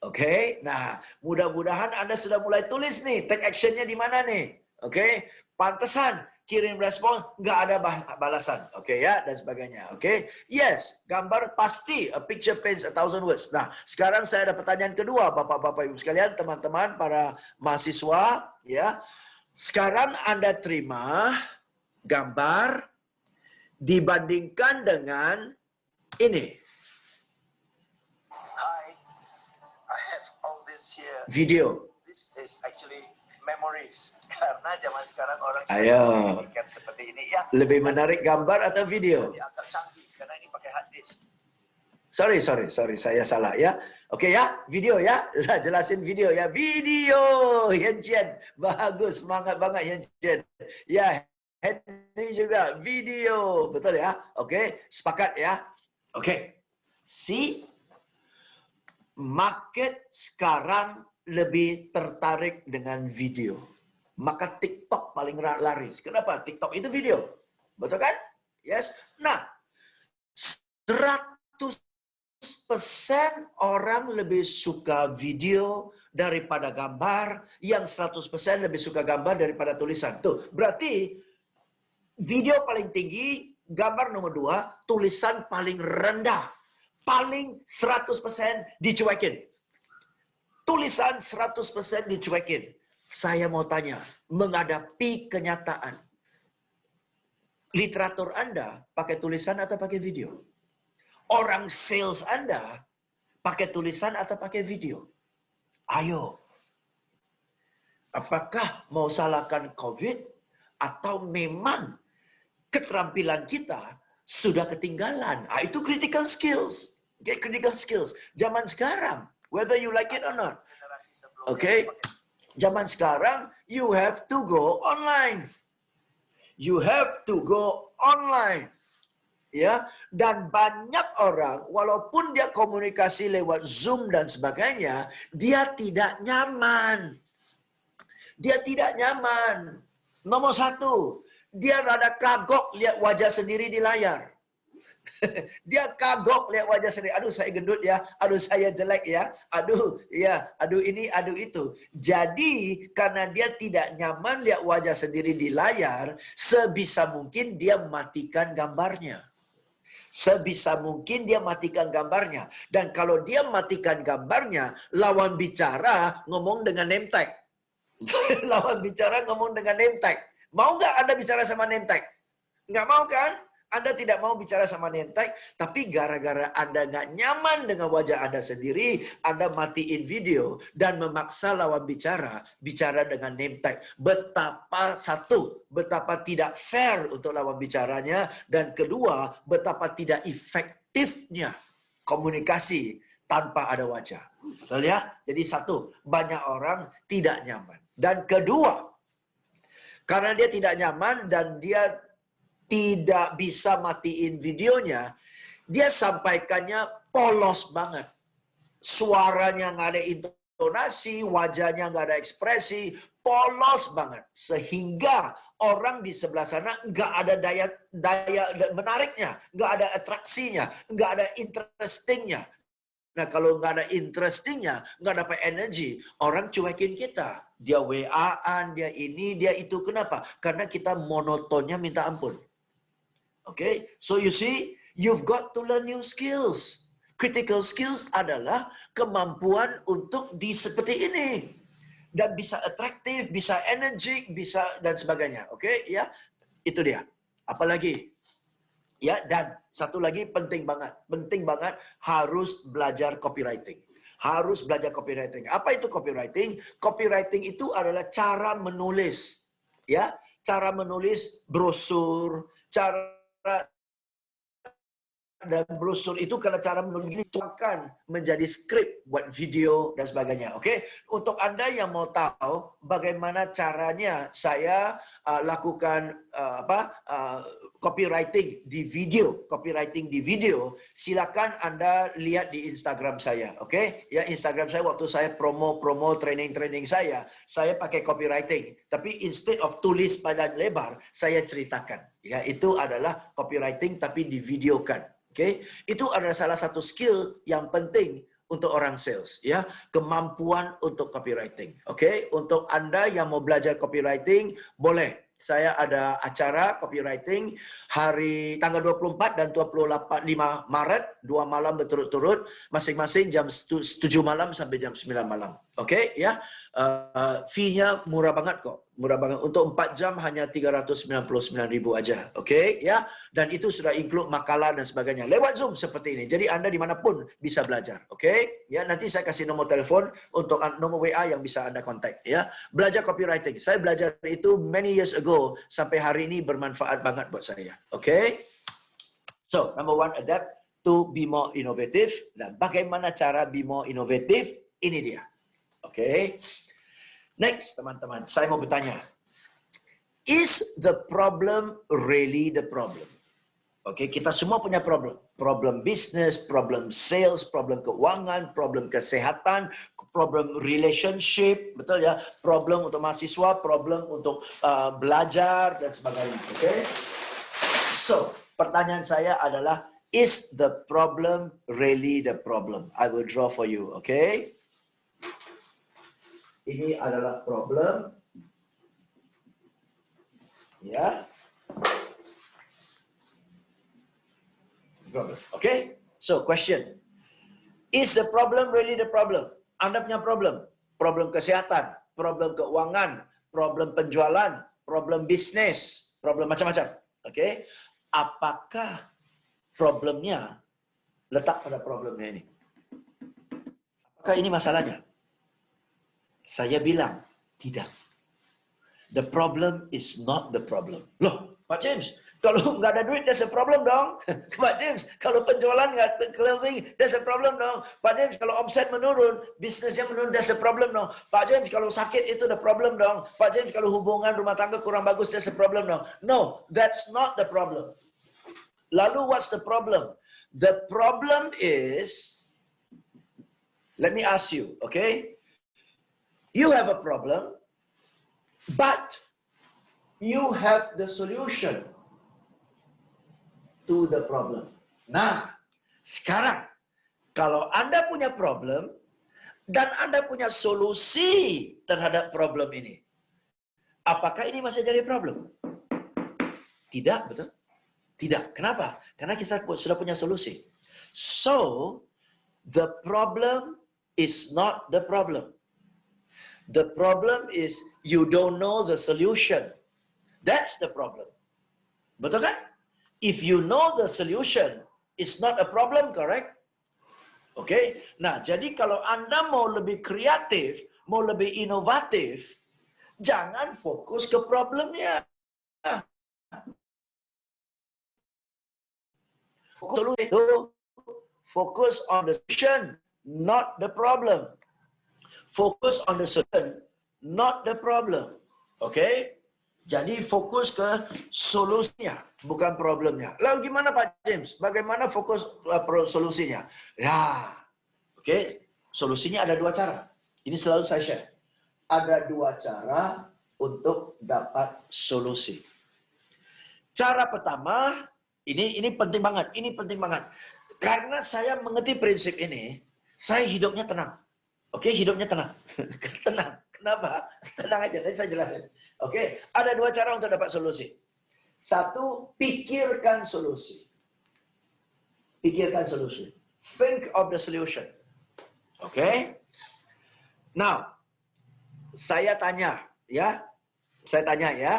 Oke, nah mudah-mudahan Anda sudah mulai tulis nih, take actionnya di mana nih? Oke, pantesan kirim respon nggak ada balasan, oke ya, dan sebagainya. Oke, yes, gambar pasti, a picture paints 1,000 words. Nah, sekarang saya ada pertanyaan kedua, bapak-bapak ibu sekalian, teman-teman, para mahasiswa, ya. Sekarang Anda terima gambar dibandingkan dengan ini. Video. This is actually memories. Karena zaman sekarang orang Ayo. seperti ini ya. Lebih menarik gambar atau video? Dianggap canggih karena ini pakai hard disk. Sorry, saya salah ya. Oke ya, video ya. Jelasin video ya. Video, Yan Chen. Bagus, semangat banget Yan Chen. Ya, Henry juga video. Betul ya? Oke, sepakat ya. Oke. See? Market sekarang lebih tertarik dengan video. Maka TikTok paling laris. Kenapa? TikTok itu video. Betul kan? Yes. Nah, 100% orang lebih suka video daripada gambar. Yang 100% lebih suka gambar daripada tulisan. Tuh, berarti video paling tinggi, gambar nomor 2, tulisan paling rendah. Paling 100% dicuekin. Tulisan 100% dicuekin. Saya mau tanya, menghadapi kenyataan, literatur Anda pakai tulisan atau pakai video? Orang sales Anda pakai tulisan atau pakai video? Ayo. Apakah mau salahkan COVID atau memang keterampilan kita sudah ketinggalan? Itu critical skills. Okay, critical skills. Zaman sekarang, whether you like it or not. Okay, zaman sekarang, you have to go online. You have to go online. Ya, dan banyak orang, walaupun dia komunikasi lewat Zoom dan sebagainya, dia tidak nyaman. Dia tidak nyaman. Nomor 1, dia rada kagok lihat wajah sendiri di layar. Dia kagok lihat wajah sendiri. Aduh, saya gendut ya. Aduh, saya jelek ya. Aduh, ya. Aduh ini, aduh itu. Jadi, karena dia tidak nyaman lihat wajah sendiri di layar, sebisa mungkin dia matikan gambarnya. Sebisa mungkin dia matikan gambarnya. Dan kalau dia matikan gambarnya, lawan bicara ngomong dengan name tag. Lawan bicara ngomong dengan name tag. Mau nggak Anda bicara sama name tag? Nggak mau kan? Anda tidak mau bicara sama name tag, tapi gara-gara Anda nggak nyaman dengan wajah Anda sendiri, Anda matiin video dan memaksa lawan bicara dengan name tag. Betapa tidak fair untuk lawan bicaranya, dan kedua, betapa tidak efektifnya komunikasi tanpa ada wajah. Betul ya? Jadi 1, banyak orang tidak nyaman. Dan kedua, karena dia tidak nyaman dan dia tidak bisa matiin videonya, dia sampaikannya polos banget. Suaranya nggak ada intonasi, wajahnya nggak ada ekspresi, polos banget. Sehingga orang di sebelah sana nggak ada daya menariknya, nggak ada atraksinya, nggak ada interestingnya. Nah, kalau nggak ada interestingnya, nggak dapat energi, orang cuekin kita. Dia WA-an, dia ini, dia itu. Kenapa? Karena kita monotonnya minta ampun. Okay, so you see, you've got to learn new skills. Critical skills adalah kemampuan untuk seperti ini. Dan bisa atraktif, bisa energik, bisa dan sebagainya. Oke, ya. Itu dia. Apalagi? Ya, dan satu lagi penting banget harus belajar copywriting. Harus belajar copywriting. Apa itu copywriting? Copywriting itu adalah cara menulis. Ya, cara menulis brosur, dan brosur itu karena cara menulis dituangkan menjadi skrip buat video dan sebagainya. Oke, untuk Anda yang mau tahu bagaimana caranya saya lakukan copywriting di video, silakan Anda lihat di Instagram saya, oke? Ya, Instagram saya waktu saya promo training saya pakai copywriting. Tapi instead of tulis panjang lebar, saya ceritakan. Ya, itu adalah copywriting tapi divideokan, oke? Itu adalah salah satu skill yang penting untuk orang sales, ya, kemampuan untuk copywriting, oke? Untuk Anda yang mau belajar copywriting, boleh. Saya ada acara copywriting hari tanggal 24 dan 5 Maret, 2 malam berturut-turut, masing-masing jam 7 malam sampai jam 9 malam. Oke, ya. Fee-nya murah banget kok. Murah banget. Untuk 4 jam hanya 399.000 aja. Oke, ya. Dan itu sudah include makalah dan sebagainya. Lewat Zoom seperti ini. Jadi Anda dimanapun bisa belajar. Oke, ya. Nanti saya kasih nomor telepon untuk nomor WA yang bisa Anda kontak. Ya. Belajar copywriting. Saya belajar itu many years ago. Sampai hari ini bermanfaat banget buat saya. Oke. So, number one, adapt to be more innovative. Dan bagaimana cara be more innovative? Ini dia. Oke. Next, teman-teman, saya mau bertanya. Is the problem really the problem? Oke, kita semua punya problem. Problem bisnis, problem sales, problem keuangan, problem kesehatan, problem relationship, betul ya? Problem untuk mahasiswa, problem untuk belajar, dan sebagainya. Oke? So, pertanyaan saya adalah, is the problem really the problem? I will draw for you, oke? Ini adalah problem. Ya. Problem. Okay? So, question. Is the problem really the problem? Anda punya problem. Problem kesehatan, problem keuangan, problem penjualan, problem bisnis, problem macam-macam. Okay? Apakah problemnya letak pada problemnya ini? Apakah ini masalahnya? Saya bilang, tidak. The problem is not the problem. Loh, Pak James, kalau nggak ada duit, that's a problem dong. Pak James, kalau penjualan nggak closing, that's a problem dong. Pak James, kalau omset menurun, bisnisnya menurun, that's a problem dong. Pak James, kalau sakit itu the problem dong. Pak James, kalau hubungan rumah tangga kurang bagus, that's a problem dong. No, that's not the problem. Lalu, what's the problem? The problem is, let me ask you, okay? You have a problem, but you have the solution to the problem. Nah, sekarang kalau Anda punya problem dan Anda punya solusi terhadap problem ini, apakah ini masih jadi problem? Tidak, betul? Tidak. Kenapa? Karena kita sudah punya solusi. So, the problem is not the problem. The problem is you don't know the solution. That's the problem. Betul kan? If you know the solution, it's not a problem, correct? Oke. Okay? Nah, jadi kalau Anda mau lebih kreatif, mau lebih inovatif, jangan fokus ke problemnya. Fokus on the solution, not the problem. Focus on the solution, not the problem. Oke? Okay? Jadi fokus ke solusinya, bukan problemnya. Lalu gimana Pak James? Bagaimana fokus solusinya? Ya, oke. Okay. Solusinya ada 2 cara. Ini selalu saya share. Ada 2 cara untuk dapat solusi. Cara pertama, ini penting banget. Ini penting banget. Karena saya mengerti prinsip ini, saya hidupnya tenang. Oke, hidupnya tenang. Tenang. Kenapa? Tenang aja, nanti saya jelasin. Oke, ada 2 cara untuk dapat solusi. 1, pikirkan solusi. Pikirkan solusi. Think of the solution. Oke? Now, saya tanya, ya. Saya tanya ya.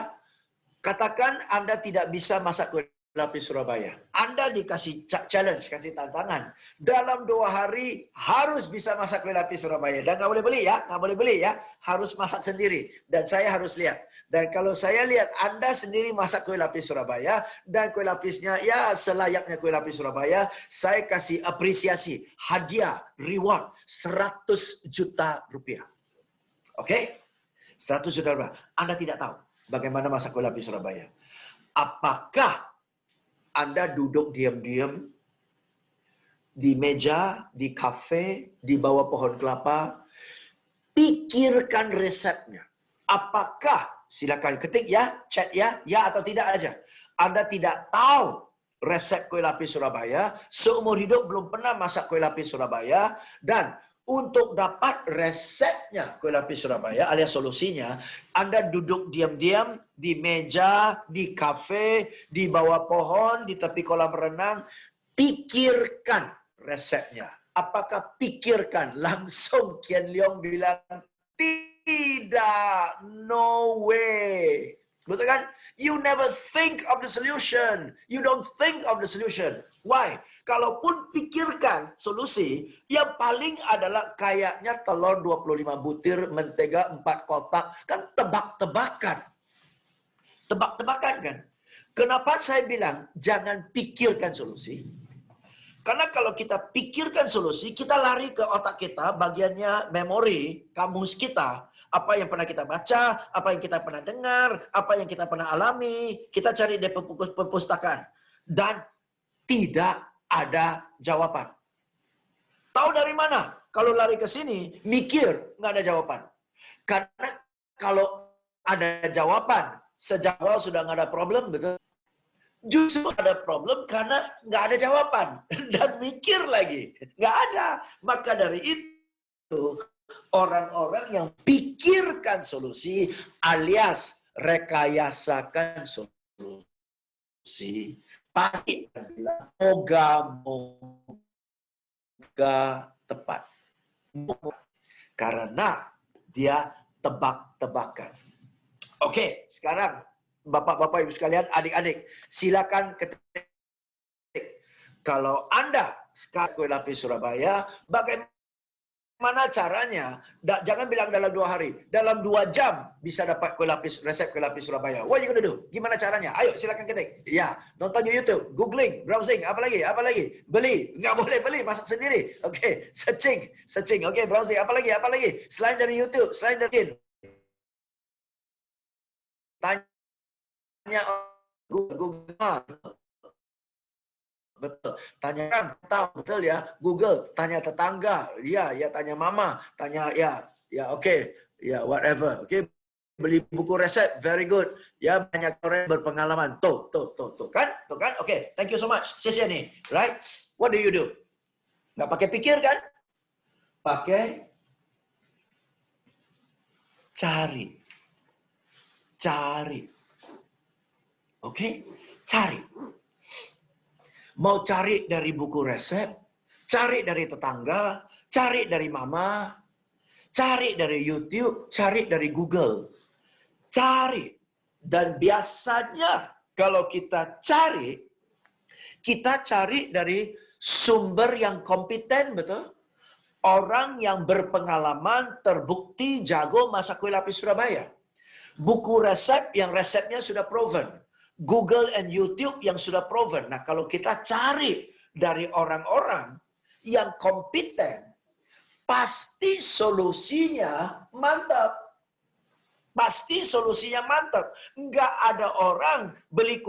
Katakan Anda tidak bisa masak kue lapis Surabaya. Anda dikasih challenge, kasih tantangan. Dalam 2 hari harus bisa masak kue lapis Surabaya. Dan nggak boleh beli ya, nggak boleh beli ya. Harus masak sendiri. Dan saya harus lihat. Dan kalau saya lihat Anda sendiri masak kue lapis Surabaya, dan kue lapisnya ya selayaknya kue lapis Surabaya, saya kasih apresiasi, hadiah, reward, 100 juta rupiah. Oke? 100 juta rupiah. Anda tidak tahu bagaimana masak kue lapis Surabaya. Apakah Anda duduk diam-diam di meja, di kafe, di bawah pohon kelapa, pikirkan resepnya. Apakah, silakan ketik ya, chat ya atau tidak aja. Anda tidak tahu resep kue lapis Surabaya, seumur hidup belum pernah masak kue lapis Surabaya, dan untuk dapat resepnya kue lapis Surabaya alias solusinya, Anda duduk diam-diam di meja, di kafe, di bawah pohon, di tepi kolam renang, pikirkan resepnya. Apakah pikirkan? Langsung Kian Leong bilang, tidak, no way. Betul kan? You never think of the solution. You don't think of the solution. Why? Kalaupun pikirkan solusi, yang paling adalah kayaknya telur 25 butir, mentega 4 kotak. Kan tebak-tebakan. Tebak-tebakan kan? Kenapa saya bilang jangan pikirkan solusi? Karena kalau kita pikirkan solusi, kita lari ke otak kita, bagiannya memori, kamus kita. Apa yang pernah kita baca, apa yang kita pernah dengar, apa yang kita pernah alami. Kita cari di perpustakaan. Dan tidak ada jawaban. Tahu dari mana? Kalau lari ke sini, mikir, nggak ada jawaban. Karena kalau ada jawaban, sejak awal sudah nggak ada problem, betul? Justru ada problem karena nggak ada jawaban. Dan mikir lagi. Nggak ada. Maka dari itu, orang-orang yang pikirkan solusi alias rekayasakan solusi pasti adalah moga-moga tepat. Karena dia tebak-tebakan. Oke, sekarang Bapak-bapak Ibu sekalian, adik-adik, silakan ketik. Kalau Anda sekarang kue lapis Surabaya, bagaimana caranya? Jangan bilang dalam 2 hari, dalam 2 jam bisa dapat kue lapis, resep kue lapis Surabaya. What you gonna do? Gimana caranya? Ayo silakan ketik. Ya, nonton di YouTube, googling, browsing, apa lagi? Beli, nggak boleh beli, masak sendiri. Oke, searching. Oke, browsing, apa lagi? Selain dari YouTube, selain dari tanya Google. Betul. Tanyakan, tahu betul ya. Google, tanya tetangga, ya tanya mama, tanya ya oke. Ya whatever. Oke. Beli buku resep, very good. Ya banyak orang berpengalaman. Tuh kan? Oke, thank you so much. Sesi nih, right? What do you do? Nggak pakai pikir kan? Pakai cari. Oke, cari. Mau cari dari buku resep, cari dari tetangga, cari dari mama, cari dari YouTube, cari dari Google. Cari. Dan biasanya kalau kita cari dari sumber yang kompeten, betul? Orang yang berpengalaman, terbukti, jago masak kue lapis Surabaya. Buku resep yang resepnya sudah proven. Google and YouTube yang sudah proven. Nah, kalau kita cari dari orang-orang yang kompeten, pasti solusinya mantap. Nggak ada orang beli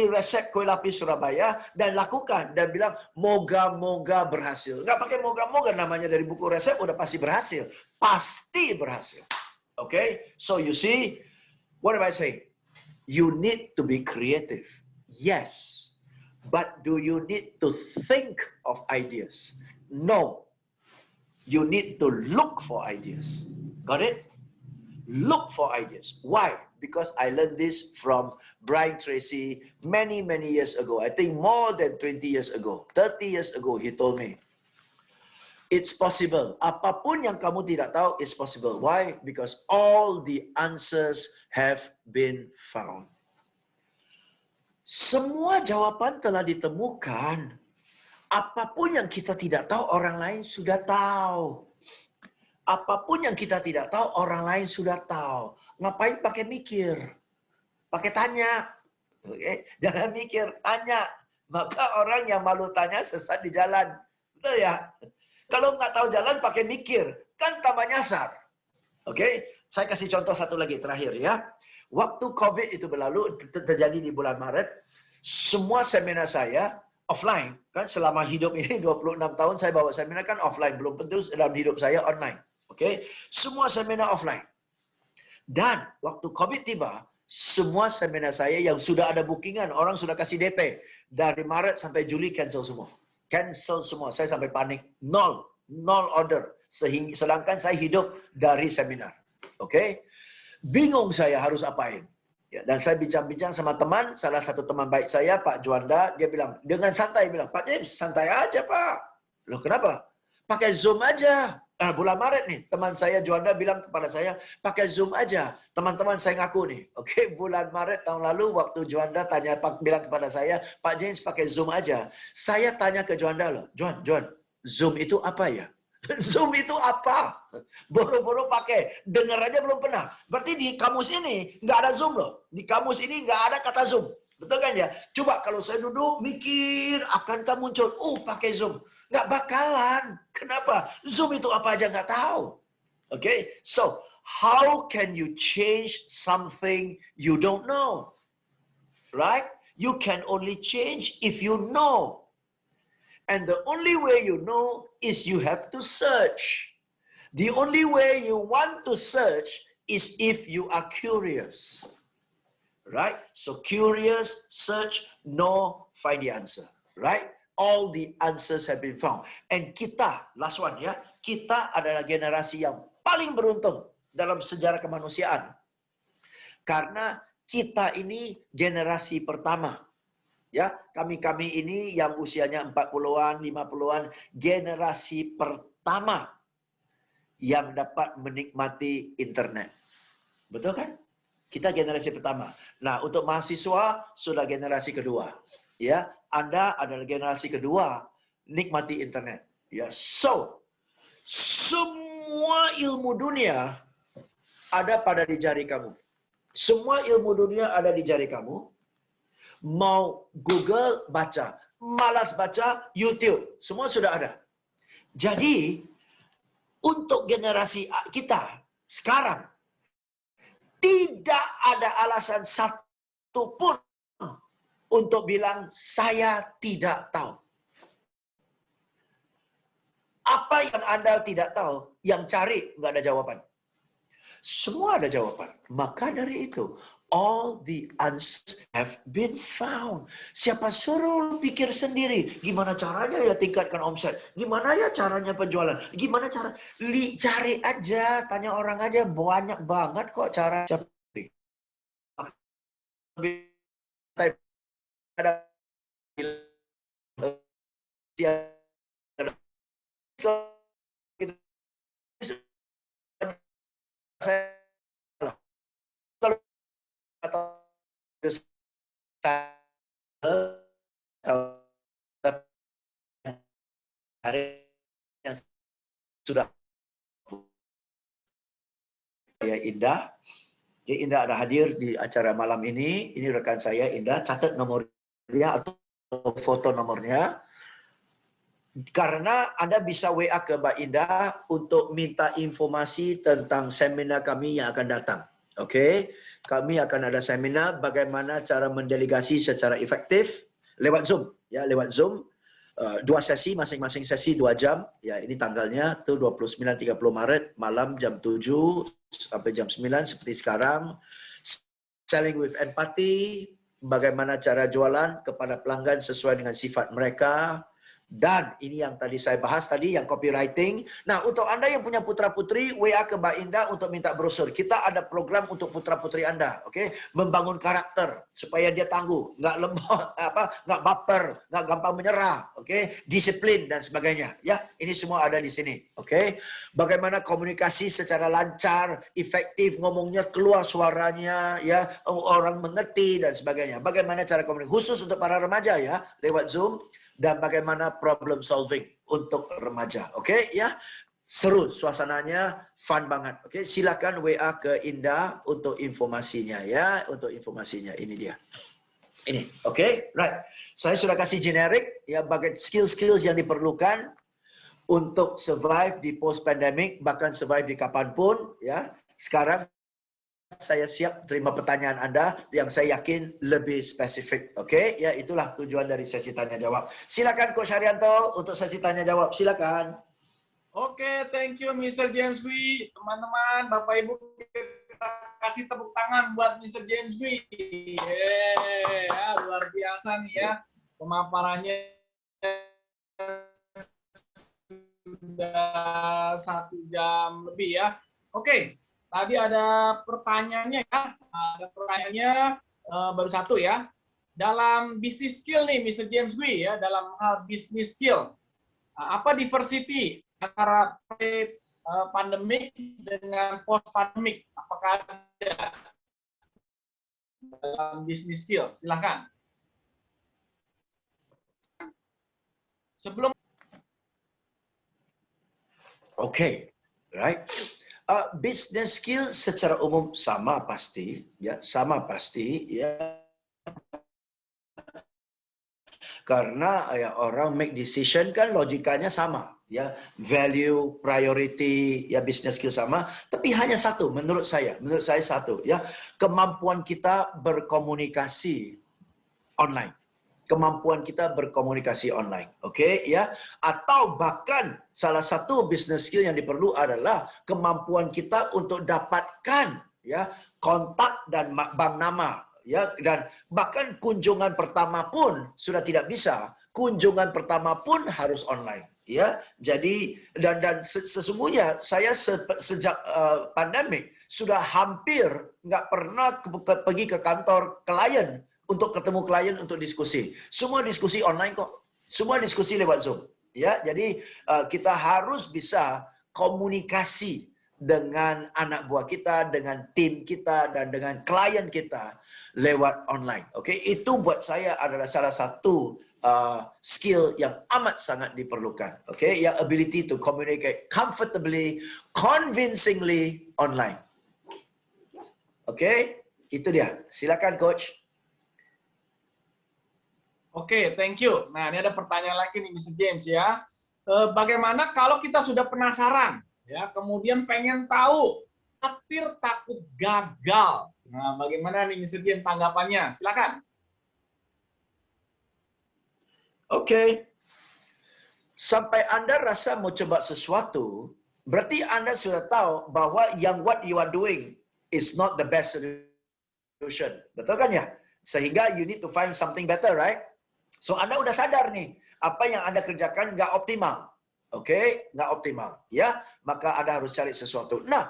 resep kue lapis Surabaya dan lakukan dan bilang moga-moga berhasil. Nggak pakai moga-moga, namanya dari buku resep udah pasti berhasil. Pasti berhasil. Okay? So you see, what am I saying? You need to be creative. Yes. But do you need to think of ideas? No. You need to look for ideas. Got it? Look for ideas. Why? Because I learned this from Brian Tracy many years ago. I think more than 20 years ago. 30 years ago, he told me. It's possible. Apapun yang kamu tidak tahu is possible. Why? Because all the answers have been found. Semua jawaban telah ditemukan. Apapun yang kita tidak tahu, orang lain sudah tahu. Apapun yang kita tidak tahu, orang lain sudah tahu. Ngapain pakai mikir? Pakai tanya. Oke? Jangan mikir, tanya. Maka orang yang malu tanya sesat di jalan. Betul ya? Kalau nggak tahu jalan pakai mikir, kan tambah nyasar. Oke, saya kasih contoh satu lagi terakhir ya. Waktu COVID itu berlalu, terjadi di bulan Maret, Semua seminar saya offline, kan selama hidup ini 26 tahun saya bawa seminar kan offline, belum tentu dalam hidup saya online. Oke, semua seminar offline. Dan waktu COVID tiba, semua seminar saya yang sudah ada bookingan, orang sudah kasih DP dari Maret sampai Juli cancel semua. Cancel semua. Saya sampai panik. Nol order. Sedangkan saya hidup dari seminar. Oke? Bingung saya harus apain. Ya, dan saya bincang-bincang sama teman, salah satu teman baik saya, Pak Juanda, dia bilang, dengan santai, bilang, Pak James, santai aja Pak. Loh kenapa? Pakai Zoom aja. Bulan Maret nih, teman saya Juanda bilang kepada saya, pakai Zoom aja. Teman-teman saya ngaku nih. Oke, bulan Maret tahun lalu, waktu Juanda bilang kepada saya, Pak James pakai Zoom aja. Saya tanya ke Juanda loh, Juan, Zoom itu apa ya? Zoom itu apa? Boro-boro pakai, dengar aja belum pernah. Berarti di kamus ini nggak ada Zoom loh. Di kamus ini nggak ada kata Zoom. Betul kan ya? Coba kalau saya duduk mikir, akankah muncul? Pakai Zoom. Nggak bakalan. Kenapa? Zoom itu apa aja nggak tahu. Okay? So, how can you change something you don't know? Right? You can only change if you know. And the only way you know is you have to search. The only way you want to search is if you are curious. Right? So curious, search, know, find the answer. Right? All the answers have been found. And kita, last one ya, kita adalah generasi yang paling beruntung dalam sejarah kemanusiaan. Karena kita ini generasi pertama. Ya, kami ini yang usianya 40-an, 50-an, generasi pertama yang dapat menikmati internet. Betul kan? Kita generasi pertama. Nah, untuk mahasiswa sudah generasi kedua. Ya, Anda adalah generasi kedua nikmati internet. Ya, so semua ilmu dunia ada pada di jari kamu. Semua ilmu dunia ada di jari kamu. Mau Google baca, malas baca YouTube, semua sudah ada. Jadi untuk generasi kita sekarang tidak ada alasan satu pun untuk bilang saya tidak tahu. Apa yang Anda tidak tahu, yang cari nggak ada jawaban. Semua ada jawaban. Maka dari itu, all the answers have been found. Siapa suruh pikir sendiri? Gimana caranya ya tingkatkan omset? Gimana ya caranya penjualan? Gimana cara? Cari aja, tanya orang aja. Banyak banget kok cara. Yang sudah ya Indah. Ya, Indah ada hadir di acara malam ini. Ini rekan saya Indah, catat nomornya atau foto nomornya. Karena Anda bisa WA ke Mbak Indah untuk minta informasi tentang seminar kami yang akan datang. Oke, kami akan ada seminar bagaimana cara mendelegasi secara efektif lewat Zoom. Ya, lewat Zoom. 2 sesi, masing-masing sesi 2 jam. Ya, ini tanggalnya tuh 29-30 Maret malam jam 7 sampai jam 9 seperti sekarang. Selling with empathy, bagaimana cara jualan kepada pelanggan sesuai dengan sifat mereka. Dan ini yang tadi saya bahas tadi, yang copywriting. Nah, untuk Anda yang punya putra-putri, WA ke Mbak Indah untuk minta brosur. Kita ada program untuk putra-putri Anda, oke? Membangun karakter supaya dia tangguh, nggak lemah, nggak baper, nggak gampang menyerah, oke? Disiplin dan sebagainya. Ya, ini semua ada di sini, oke? Bagaimana komunikasi secara lancar, efektif, ngomongnya keluar suaranya, ya, orang mengerti dan sebagainya. Bagaimana cara komunikasi khusus untuk para remaja ya, lewat Zoom. Dan bagaimana problem solving untuk remaja. Oke, ya. Seru suasananya, fun banget. Oke, silakan WA ke Indah untuk informasinya ya, untuk informasinya. Ini dia. Ini, oke, right. Saya sudah kasih generik ya, bagai skill-skills yang diperlukan untuk survive di post pandemic, bahkan survive di kapanpun ya. Sekarang saya siap terima pertanyaan Anda yang saya yakin lebih spesifik. Oke, ya itulah tujuan dari sesi tanya jawab. Silakan Coach Haryanto untuk sesi tanya jawab. Silakan. Oke, thank you Mr. James Wee. Teman-teman, Bapak Ibu, kita kasih tepuk tangan buat Mr. James Wee. Ya, luar biasa nih ya. Pemaparannya sudah 1 jam lebih ya. Oke, tadi ada pertanyaannya ya. Ada pertanyaannya baru 1 ya. Dalam bisnis skill nih, Mr. James Wee ya, dalam hal bisnis skill, apa diversity antara pre-pandemic dengan post-pandemic? Apakah ada dalam bisnis skill? Silahkan. Sebelum Oke, right. Business skill secara umum sama pasti, ya sama pasti, ya. Karena ya orang make decision kan logikanya sama, ya value, priority, ya business skill sama. Tapi hanya satu, menurut saya satu, ya kemampuan kita berkomunikasi online. Kemampuan kita berkomunikasi online, oke ya, atau bahkan salah satu business skill yang diperlu adalah kemampuan kita untuk dapatkan ya kontak dan bank nama ya, dan bahkan kunjungan pertama pun sudah tidak bisa, kunjungan pertama pun harus online ya. Jadi dan sesungguhnya saya sejak pandemik sudah hampir nggak pernah pergi ke kantor klien untuk ketemu klien untuk diskusi. Semua diskusi online kok. Semua diskusi lewat Zoom. Ya, jadi kita harus bisa komunikasi dengan anak buah kita, dengan tim kita, dan dengan klien kita lewat online. Oke, itu buat saya adalah salah satu skill yang amat sangat diperlukan. Oke, ya ability to communicate comfortably, convincingly online. Oke, itu dia. Silakan Coach. Oke, thank you. Nah, ini ada pertanyaan lagi nih, Mr. James ya. Bagaimana kalau kita sudah penasaran, ya, kemudian pengen tahu, khawatir takut gagal. Nah, bagaimana nih, Mr. James tanggapannya? Silakan. Oke. Sampai Anda rasa mau coba sesuatu, berarti Anda sudah tahu bahwa what you are doing is not the best solution. Betul kan ya? Sehingga you need to find something better, right? So, Anda udah sadar nih, apa yang Anda kerjakan nggak optimal. Oke? Nggak optimal. Ya, maka Anda harus cari sesuatu. Nah,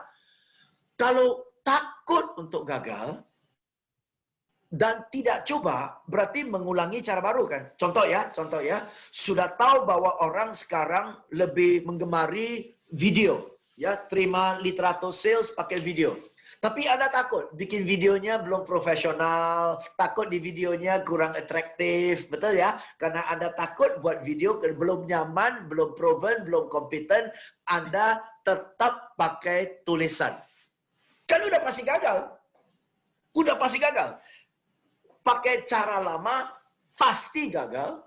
kalau takut untuk gagal, dan tidak coba, berarti mengulangi cara baru kan? Contoh ya, sudah tahu bahwa orang sekarang lebih menggemari video. Ya, terima literatur sales pakai video. Tapi Anda takut, bikin videonya belum profesional, takut di videonya kurang atraktif, betul ya? Karena Anda takut buat video belum nyaman, belum proven, belum kompeten, Anda tetap pakai tulisan. Kan udah pasti gagal. Udah pasti gagal. Pakai cara lama, pasti gagal.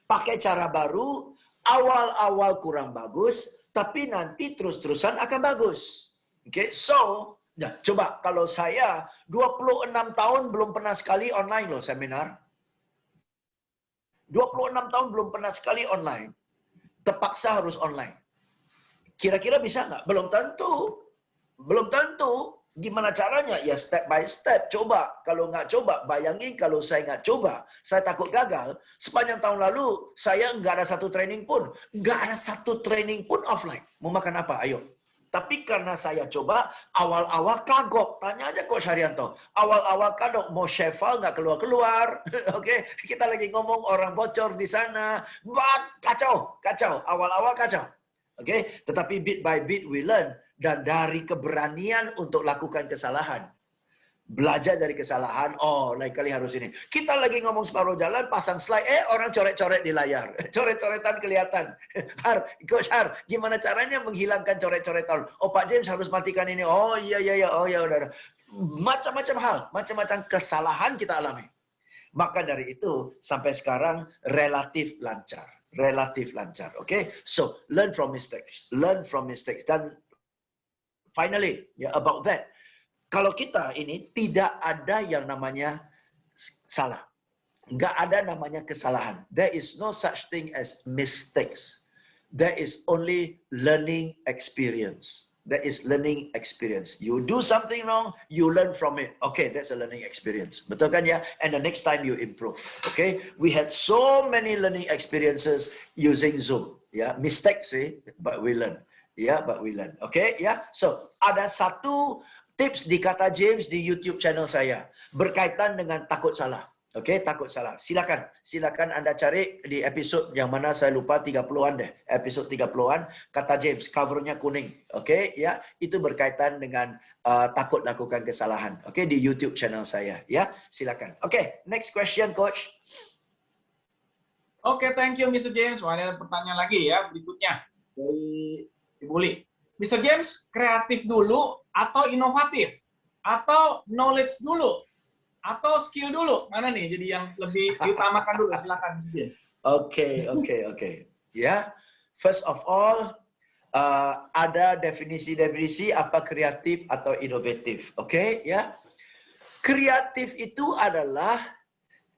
Pakai cara baru, awal-awal kurang bagus, tapi nanti terus-terusan akan bagus. Oke, so, nah, coba kalau saya 26 tahun belum pernah sekali online loh seminar. 26 tahun belum pernah sekali online. Terpaksa harus online. Kira-kira bisa nggak? Belum tentu. Belum tentu. Gimana caranya? Ya step by step. Coba. Kalau nggak coba, bayangin kalau saya nggak coba, saya takut gagal. Sepanjang tahun lalu, saya nggak ada satu training pun. Nggak ada satu training pun offline. Mau makan apa? Ayo. Tapi karena saya coba, awal-awal kagok. Tanya aja Coach Haryanto. Awal-awal kagok, mau Sheffield nggak keluar-keluar. Oke, kita lagi ngomong orang bocor di sana. Kacau. Awal-awal kacau. Oke, tetapi bit by bit we learn. Dan dari keberanian untuk lakukan kesalahan. Belajar dari kesalahan, oh lain kali harus ini. Kita lagi ngomong separuh jalan, pasang slide, orang coret-coret di layar. Coret-coretan kelihatan. Coach Har, gimana caranya menghilangkan coret-coretan? Oh Pak James harus matikan ini. Oh iya, udah. Macam-macam hal, macam-macam kesalahan kita alami. Maka dari itu, sampai sekarang relatif lancar. Okay? So, learn from mistakes. Dan finally, about that. Kalau kita ini tidak ada yang namanya salah. Nggak ada namanya kesalahan. There is no such thing as mistakes. There is only learning experience. There is learning experience. You do something wrong, you learn from it. Okay, that's a learning experience. Betul kan ya? And the next time you improve. Okay, we had so many learning experiences using Zoom. Ya, mistakes sih, but we learn. Ya, but we learn. Okay, ya. So ada satu tips di Kata James di YouTube channel saya berkaitan dengan takut salah. Oke, takut salah. Silakan Anda cari di episod yang mana saya lupa 30-an deh. Episod 30-an, Kata James, covernya kuning. Oke, ya. Itu berkaitan dengan takut lakukan kesalahan. Oke, di YouTube channel saya, ya. Silakan. Oke, next question, coach. Oke, thank you Mr. James. Wah, ada pertanyaan lagi ya berikutnya dari Ibu Li. Mr. James, kreatif dulu atau inovatif? Atau knowledge dulu? Atau skill dulu? Mana nih jadi yang lebih diutamakan dulu? Silakan Mr. James. Oke. Ya, first of all, ada definisi apa kreatif atau inovatif. Oke, ya. Kreatif itu adalah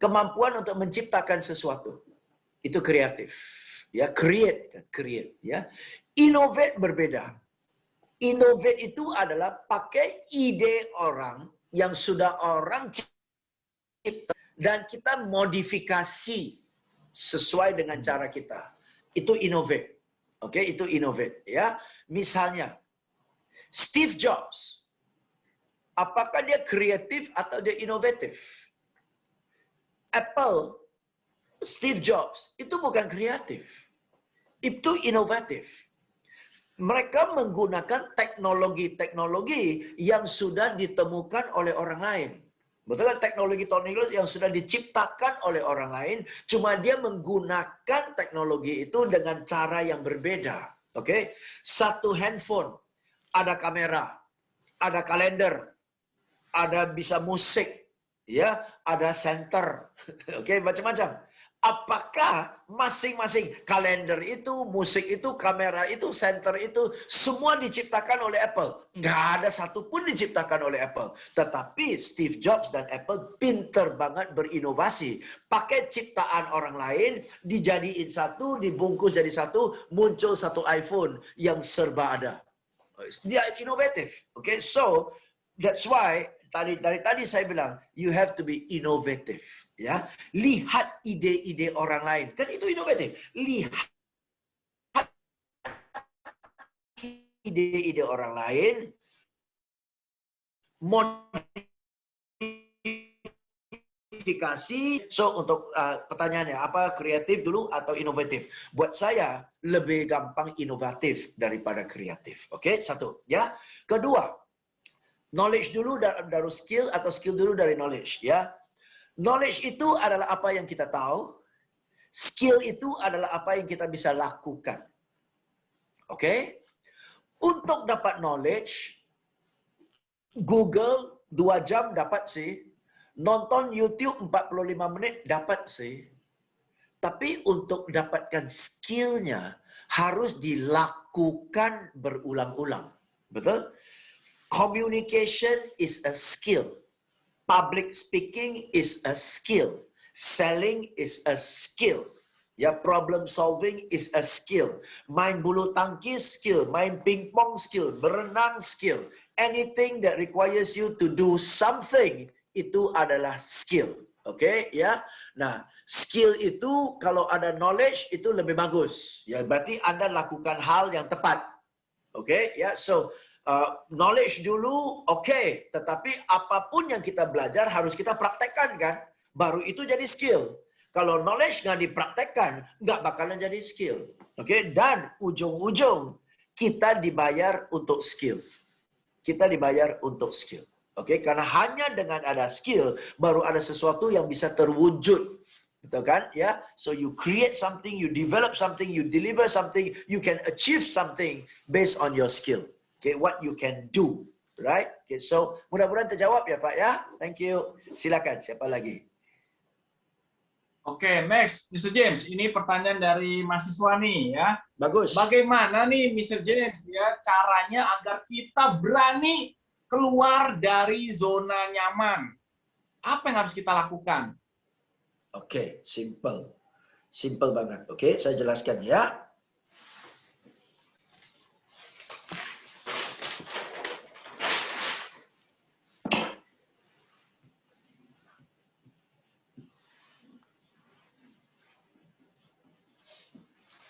kemampuan untuk menciptakan sesuatu. Itu kreatif. Ya, create, ya. Innovate berbeda. Innovate itu adalah pakai ide orang yang sudah orang cipta dan kita modifikasi sesuai dengan cara kita. Itu innovate. Oke, itu innovate ya. Misalnya Steve Jobs. Apakah dia kreatif atau dia inovatif? Apple, Steve Jobs itu bukan kreatif. Itu inovatif. Mereka menggunakan teknologi-teknologi yang sudah ditemukan oleh orang lain. Betul kan? Teknologi-teknologi yang sudah diciptakan oleh orang lain, cuma dia menggunakan teknologi itu dengan cara yang berbeda. Oke? Satu handphone, ada kamera, ada kalender, ada bisa musik, ya, ada center. Oke, macam-macam. Apakah masing-masing kalender itu, musik itu, kamera itu, center itu, semua diciptakan oleh Apple? Nggak ada satupun diciptakan oleh Apple. Tetapi Steve Jobs dan Apple pinter banget berinovasi. Pakai ciptaan orang lain, dijadiin satu, dibungkus jadi satu, muncul satu iPhone yang serba ada. Dia inovatif. Okay, so that's why dari tadi saya bilang, you have to be innovative, ya. Lihat ide-ide orang lain, kan itu inovatif. Lihat ide-ide orang lain, modifikasi. So untuk pertanyaannya, apa kreatif dulu atau inovatif? Buat saya lebih gampang inovatif daripada kreatif. Oke, satu, ya. Kedua, knowledge dulu dari skill atau skill dulu dari knowledge, ya. Knowledge itu adalah apa yang kita tahu, skill itu adalah apa yang kita bisa lakukan. Oke? Untuk dapat knowledge, Google 2 jam dapat sih, nonton YouTube 45 menit dapat sih. Tapi untuk dapatkan skillnya harus dilakukan berulang-ulang. Betul? Communication is a skill. Public speaking is a skill. Selling is a skill. Ya, problem solving is a skill. Main bulu tangkis skill, main pingpong skill, berenang skill. Anything that requires you to do something itu adalah skill. Oke, ya. Nah, skill itu kalau ada knowledge itu lebih bagus. Ya, berarti Anda lakukan hal yang tepat. Oke, ya. So knowledge dulu, oke. Tetapi apapun yang kita belajar harus kita praktekkan kan. Baru itu jadi skill. Kalau knowledge nggak dipraktekkan, nggak bakalan jadi skill. Oke, dan ujung-ujung kita dibayar untuk skill. Kita dibayar untuk skill. Oke, karena hanya dengan ada skill, baru ada sesuatu yang bisa terwujud. Betul kan? Ya, so you create something, you develop something, you deliver something, you can achieve something based on your skill. Okay, what you can do, right? Okay, so mudah-mudahan terjawab ya Pak ya. Thank you. Silakan, siapa lagi? Oke, next, Mr. James. Ini pertanyaan dari mahasiswa nih ya. Bagus. Bagaimana nih Mr. James ya caranya agar kita berani keluar dari zona nyaman. Apa yang harus kita lakukan? Oke, simple. Simple banget. Oke, saya jelaskan ya.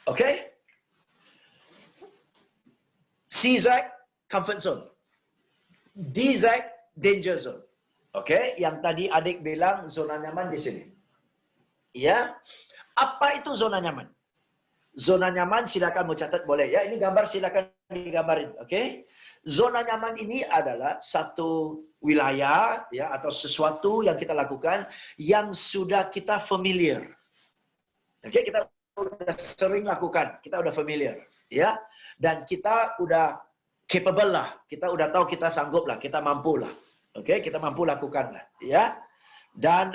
Oke. CZ, comfort zone. DZ, danger zone. Oke, yang tadi adik bilang zona nyaman di sini. Ya. Apa itu zona nyaman? Zona nyaman silakan mau catat boleh ya. Ini gambar silakan digambarin, oke? Zona nyaman ini adalah satu wilayah ya atau sesuatu yang kita lakukan yang sudah kita familiar. Oke, kita udah sering lakukan, kita udah familiar, ya. Dan kita udah capable lah, kita udah tahu kita sanggup lah, kita mampu lah. Oke, kita mampu lakukan lah, ya. Dan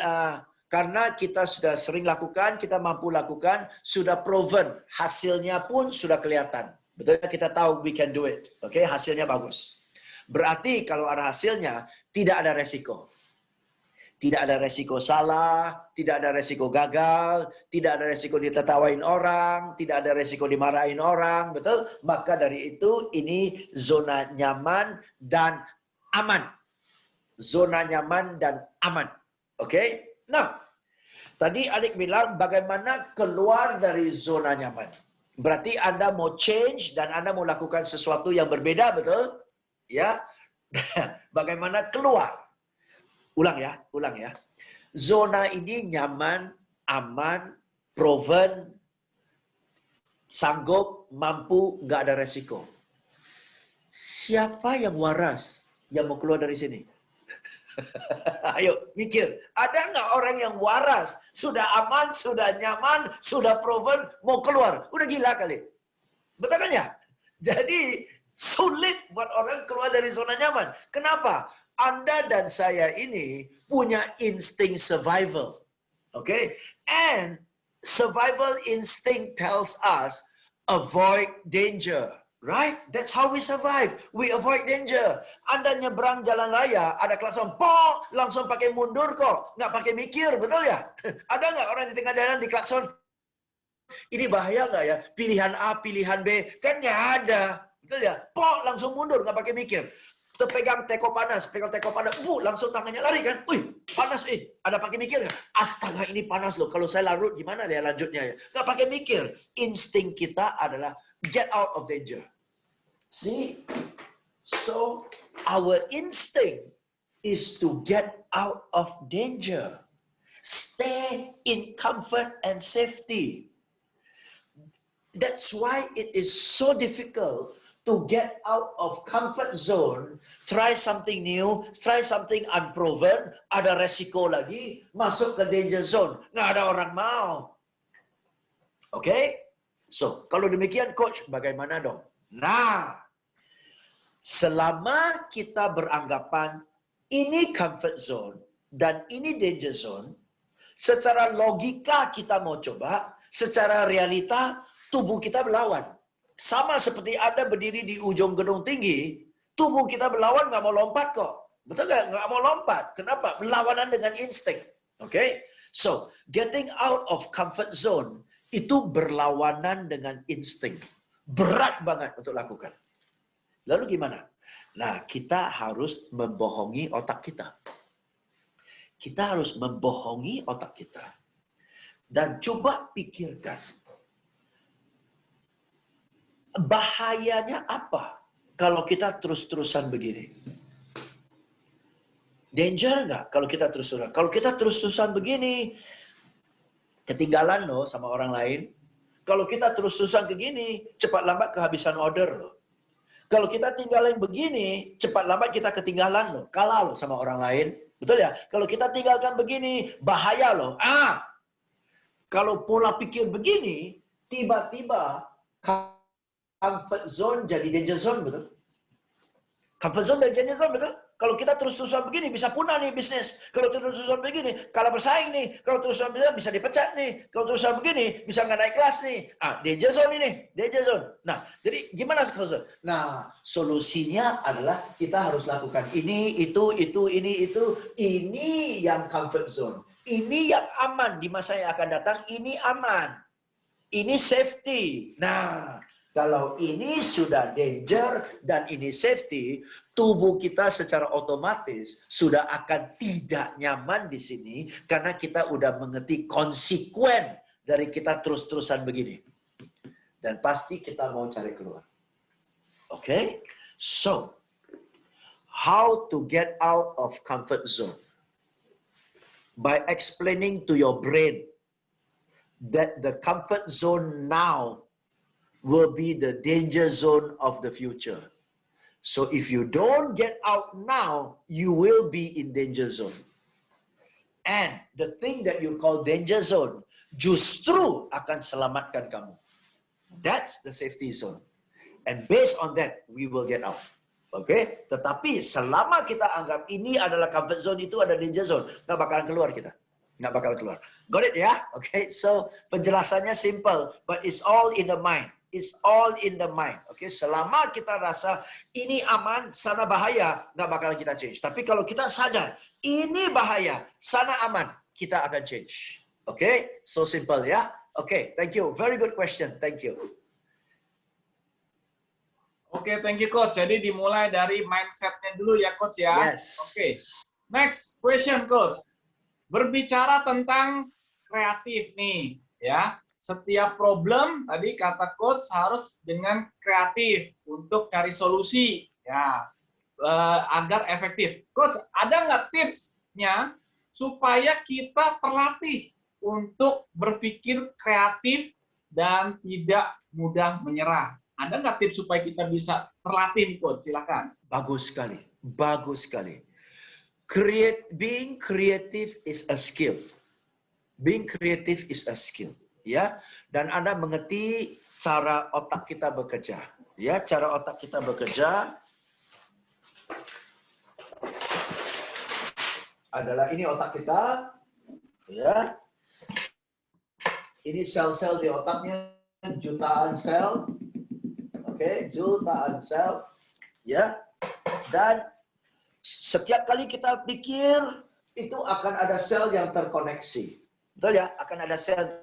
karena kita sudah sering lakukan, kita mampu lakukan, sudah proven, hasilnya pun sudah kelihatan. Betul, kita tahu we can do it. Oke, hasilnya bagus. Berarti kalau ada hasilnya, tidak ada resiko. Tidak ada resiko salah, tidak ada resiko gagal, tidak ada resiko ditertawain orang, tidak ada resiko dimarahin orang, betul? Maka dari itu, ini zona nyaman dan aman. Zona nyaman dan aman. Oke? Nah, tadi adik bilang bagaimana keluar dari zona nyaman. Berarti Anda mau change dan Anda mau lakukan sesuatu yang berbeda, betul? Ya. Bagaimana keluar? Ulang ya. Zona ini nyaman, aman, proven, sanggup, mampu, nggak ada resiko. Siapa yang waras yang mau keluar dari sini? Ayo, mikir. Ada nggak orang yang waras? Sudah aman, sudah nyaman, sudah proven, mau keluar. Udah gila kali. Betul kan ya? Jadi, sulit buat orang keluar dari zona nyaman. Kenapa? Anda dan saya ini punya insting survival. Okay? And survival instinct tells us, avoid danger. Right? That's how we survive. We avoid danger. Anda nyebrang jalan raya, ada klakson, po, langsung pakai mundur kok. Nggak pakai mikir, betul ya? Ada nggak orang di tengah jalan di klakson? Ini bahaya nggak ya? Pilihan A, pilihan B. Kan nggak ada. Betul ya? Po, langsung mundur, nggak pakai mikir. Terpegang teko panas, langsung tangannya lari kan? Wih, panas ada pakai mikir nggak? Astaga, ini panas loh. Kalau saya larut, gimana dia lanjutnya ya? Nggak pakai mikir. Insting kita adalah get out of danger. See? So, our instinct is to get out of danger. Stay in comfort and safety. That's why it is so difficult to get out of comfort zone, try something new, try something unproven, ada resiko lagi, masuk ke danger zone. Nggak ada orang mau. Oke? So, kalau demikian, Coach, bagaimana dong? Nah, selama kita beranggapan ini comfort zone dan ini danger zone, secara logika kita mau coba, secara realita tubuh kita melawan. Sama seperti Anda berdiri di ujung gedung tinggi, tubuh kita melawan, nggak mau lompat kok. Betul nggak? Nggak mau lompat. Kenapa? Berlawanan dengan insting. Oke? So, getting out of comfort zone itu berlawanan dengan insting. Berat banget untuk lakukan. Lalu gimana? Nah, kita harus membohongi otak kita. Kita harus membohongi otak kita. Dan coba pikirkan. Bahayanya apa kalau kita terus-terusan begini? Danger nggak kalau kita terus-terusan? Kalau kita terus-terusan begini, ketinggalan loh sama orang lain. Kalau kita terus-terusan begini, cepat lambat kehabisan order loh. Kalau kita tinggalin begini, cepat lambat kita ketinggalan loh. Kalah loh sama orang lain. Betul ya? Kalau kita tinggalkan begini, bahaya loh. Kalau pola pikir begini, tiba-tiba comfort zone jadi danger zone, betul? Comfort zone dari danger zone, betul? Kalau kita terus-terusan begini, bisa punah nih bisnis. Kalau terus-terusan begini, kalah bersaing nih. Kalau terus-terusan begini, bisa dipecat nih. Kalau terus-terusan begini, bisa nggak naik kelas nih. Danger zone ini, danger zone. Nah, jadi gimana solusinya? Nah, solusinya adalah kita harus lakukan ini, itu, ini, itu. Ini yang comfort zone. Ini yang aman di masa yang akan datang. Ini aman. Ini safety. Nah, kalau ini sudah danger dan ini safety, tubuh kita secara otomatis sudah akan tidak nyaman di sini karena kita udah mengerti konsekuen dari kita terus-terusan begini. Dan pasti kita mau cari keluar. Oke? So, how to get out of comfort zone? By explaining to your brain that the comfort zone now will be the danger zone of the future. So if you don't get out now, you will be in danger zone. And the thing that you call danger zone justru akan selamatkan kamu. That's the safety zone. And based on that, we will get out. Oke? Tetapi selama kita anggap ini adalah comfort zone, itu ada danger zone, nggak bakalan keluar kita. Nggak bakal keluar. Got it ya? Oke, so penjelasannya simple, but it's all in the mind. It's all in the mind. Oke, selama kita rasa ini aman, sana bahaya, nggak bakal kita change. Tapi kalau kita sadar ini bahaya, sana aman, kita akan change. Oke, so simple ya. Oke, thank you. Very good question. Thank you. Oke, thank you Coach. Jadi dimulai dari mindset-nya dulu ya Coach ya. Yes. Oke, next question Coach. Berbicara tentang kreatif nih, ya. Setiap problem tadi kata coach harus dengan kreatif untuk cari solusi, ya, agar efektif. Coach, ada nggak tipsnya supaya kita terlatih untuk berpikir kreatif dan tidak mudah menyerah? Ada nggak tips supaya kita bisa terlatih nih Coach? Silakan. Bagus sekali, bagus sekali. Being creative is a skill. Being creative is a skill, ya. Dan Anda mengerti cara otak kita bekerja, ya. Cara otak kita bekerja adalah ini otak kita, ya. Ini sel-sel di otaknya, jutaan sel, oke, jutaan sel, ya. Dan setiap kali kita pikir, itu akan ada sel yang terkoneksi. Betul ya? Akan ada sel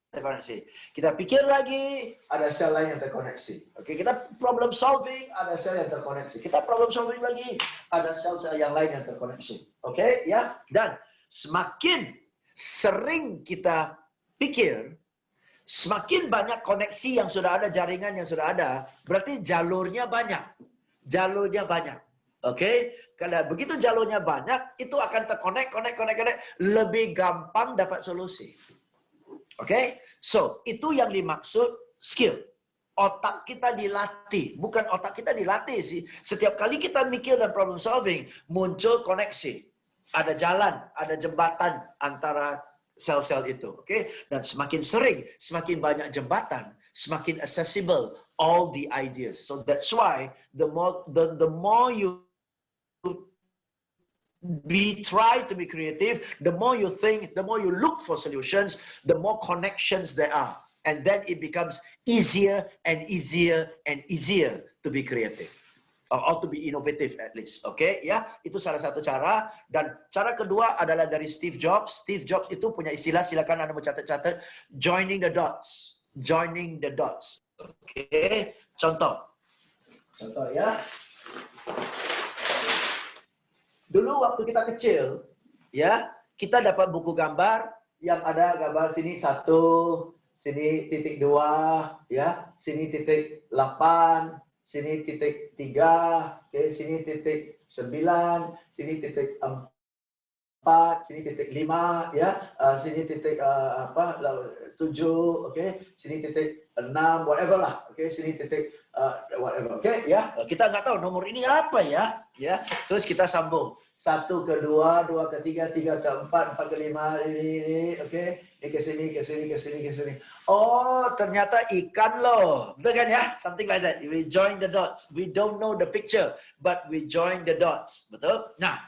terkoneksi. Kita pikir lagi, ada sel lain yang terkoneksi. Oke, kita problem solving, ada sel yang terkoneksi. Kita problem solving lagi, ada sel-sel yang lain yang terkoneksi. Oke, ya? Dan semakin sering kita pikir, semakin banyak koneksi yang sudah ada, jaringan yang sudah ada, berarti jalurnya banyak. Jalurnya banyak. Oke, kalau begitu jalurnya banyak, itu akan terkonek, lebih gampang dapat solusi. Oke, so itu yang dimaksud skill. Otak kita dilatih, bukan otak kita dilatih sih. Setiap kali kita mikir dan problem solving, muncul koneksi. Ada jalan, ada jembatan antara sel-sel itu. Oke, dan semakin sering, semakin banyak jembatan, semakin accessible all the ideas. So that's why the more you try to be creative, the more you think, the more you look for solutions, the more connections there are. And then it becomes easier and easier and easier to be creative. Or to be innovative at least. Oke, ya. Itu salah satu cara. Dan cara kedua adalah dari Steve Jobs. Steve Jobs itu punya istilah, silakan Anda mau catat-catat, joining the dots. Joining the dots. Oke, contoh. Contoh ya. Dulu waktu kita kecil, ya, kita dapat buku gambar yang ada gambar sini 1, sini titik 2, ya, sini titik 8, sini titik 3, oke, sini titik 9, sini titik 4, 4, sini titik 5, ya, sini titik 7, oke, sini titik 6, whatever lah, oke, sini titik whatever, oke, ya. Kita nggak tahu nomor ini apa ya, ya. Terus kita sambung 1 ke 2, 2 ke 3, 3 ke 4, 4 ke 5, ini, oke, ini ke sini, ke sini, ke sini, ke sini. Oh, ternyata ikan loh, betul kan ya? Something like that. We join the dots. We don't know the picture, but we join the dots, betul? Nah,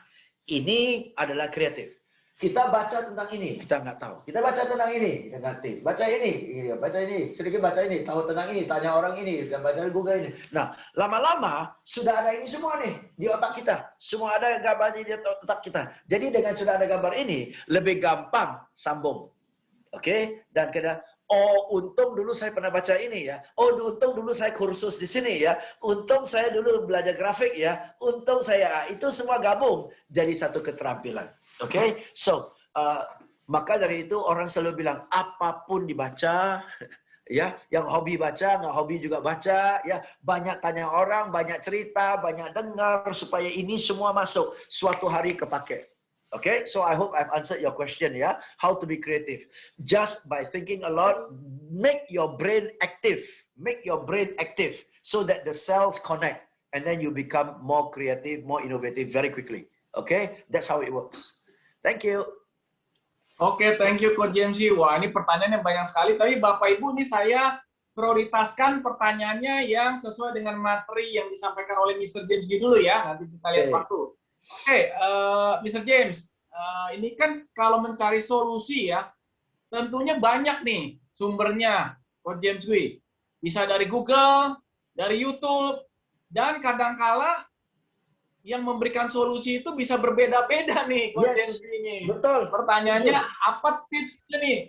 ini adalah kreatif. Kita baca tentang ini, kita nggak tahu. Kita baca tentang ini, kita ngerti. Baca ini, sedikit baca ini, tahu tentang ini, tanya orang ini, dan baca Google ini. Nah, lama-lama sudah ada ini semua nih di otak kita. Semua ada gambarnya di otak kita. Jadi dengan sudah ada gambar ini, lebih gampang sambung. Oke? Dan kita, oh, untung dulu saya pernah baca ini ya. Oh, untung dulu saya kursus di sini ya. Untung saya dulu belajar grafik ya. Untung saya, itu semua gabung jadi satu keterampilan. Oke? So, maka dari itu orang selalu bilang, apapun dibaca, ya, yang hobi baca, nggak hobi juga baca, ya, banyak tanya orang, banyak cerita, banyak dengar, supaya ini semua masuk, suatu hari kepake. Okay, so I hope I've answered your question, yeah. How to be creative? Just by thinking a lot, make your brain active. Make your brain active so that the cells connect, and then you become more creative, more innovative very quickly. Okay, that's how it works. Thank you. Oke, thank you Coach James. Wah, ini pertanyaannya banyak sekali. Tapi Bapak Ibu, ini saya prioritaskan pertanyaannya yang sesuai dengan materi yang disampaikan oleh Mr. James dulu ya. Nanti kita lihat waktu. Oke, Mr. James, ini kan kalau mencari solusi ya, tentunya banyak nih sumbernya, Coach James Gui. Bisa dari Google, dari YouTube, dan kadangkala yang memberikan solusi itu bisa berbeda-beda nih, Coach James Gui ini. Betul. Pertanyaannya, apa tipsnya nih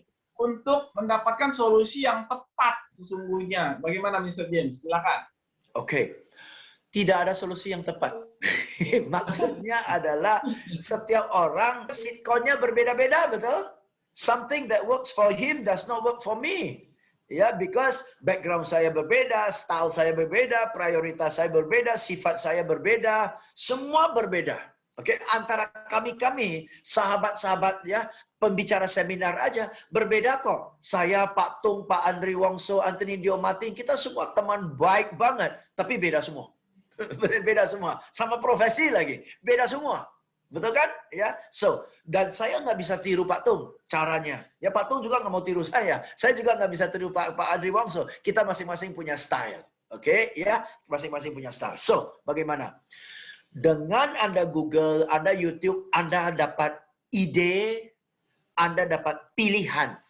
untuk mendapatkan solusi yang tepat sesungguhnya? Bagaimana, Mr. James? Silakan. Oke. Tidak ada solusi yang tepat. Maksudnya adalah setiap orang sitkonnya berbeda-beda, betul? Something that works for him does not work for me. Ya, because background saya berbeda, style saya berbeda, prioritas saya berbeda, sifat saya berbeda, semua berbeda. Oke, antara kami sahabat-sahabat ya, pembicara seminar aja berbeda kok. Saya, Pak Tung, Pak Andri Wongso, Anthony Diomati, kita semua teman baik banget, tapi beda semua. Beda semua, sama profesi lagi, beda semua, betul kan? Ya, so dan saya nggak bisa tiru Pak Tung caranya. Ya Pak Tung juga nggak mau tiru saya juga nggak bisa tiru Pak Andri Wongso. Kita masing-masing punya style, oke? Ya, masing-masing punya style. So bagaimana? Dengan Anda Google, Anda YouTube, Anda dapat ide, Anda dapat pilihan.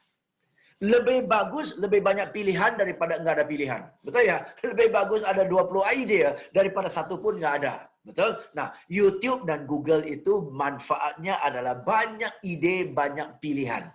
Lebih bagus, lebih banyak pilihan daripada nggak ada pilihan. Betul ya? Lebih bagus ada 20 ide daripada satu pun nggak ada. Betul? Nah, YouTube dan Google itu manfaatnya adalah banyak ide, banyak pilihan.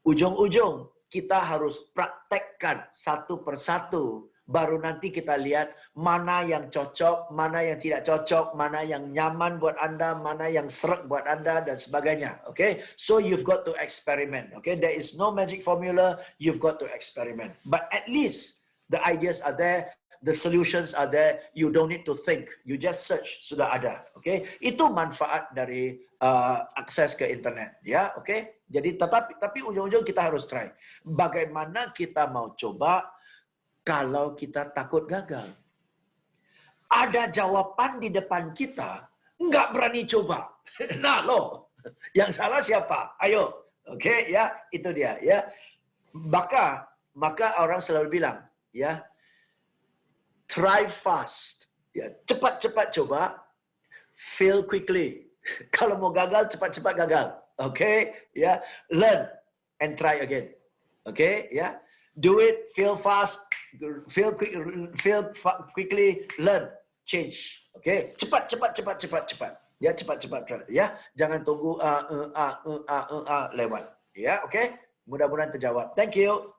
Ujung-ujung, kita harus praktekkan satu persatu. Baru nanti kita lihat mana yang cocok, mana yang tidak cocok, mana yang nyaman buat Anda, mana yang seret buat Anda, dan sebagainya. Okay? So you've got to experiment. Okay? There is no magic formula. You've got to experiment. But at least the ideas are there, the solutions are there. You don't need to think. You just search, sudah ada. Okay? Itu manfaat dari akses ke internet. Ya, okay? Jadi tapi ujung-ujung kita harus try. Bagaimana kita mau coba kalau kita takut gagal? Ada jawaban di depan kita, nggak berani coba. Nah loh, yang salah siapa? Ayo, oke ya, itu dia ya. Maka orang selalu bilang, ya, try fast, ya, cepat-cepat coba, fail quickly. Kalau mau gagal, cepat-cepat gagal. Oke, ya, learn and try again. Oke, ya. Do it, fail fast, fail quickly, learn, change. Oke, cepat. Ya, cepat. Ya, jangan tunggu lewat. Ya, oke. Mudah-mudahan terjawab. Thank you.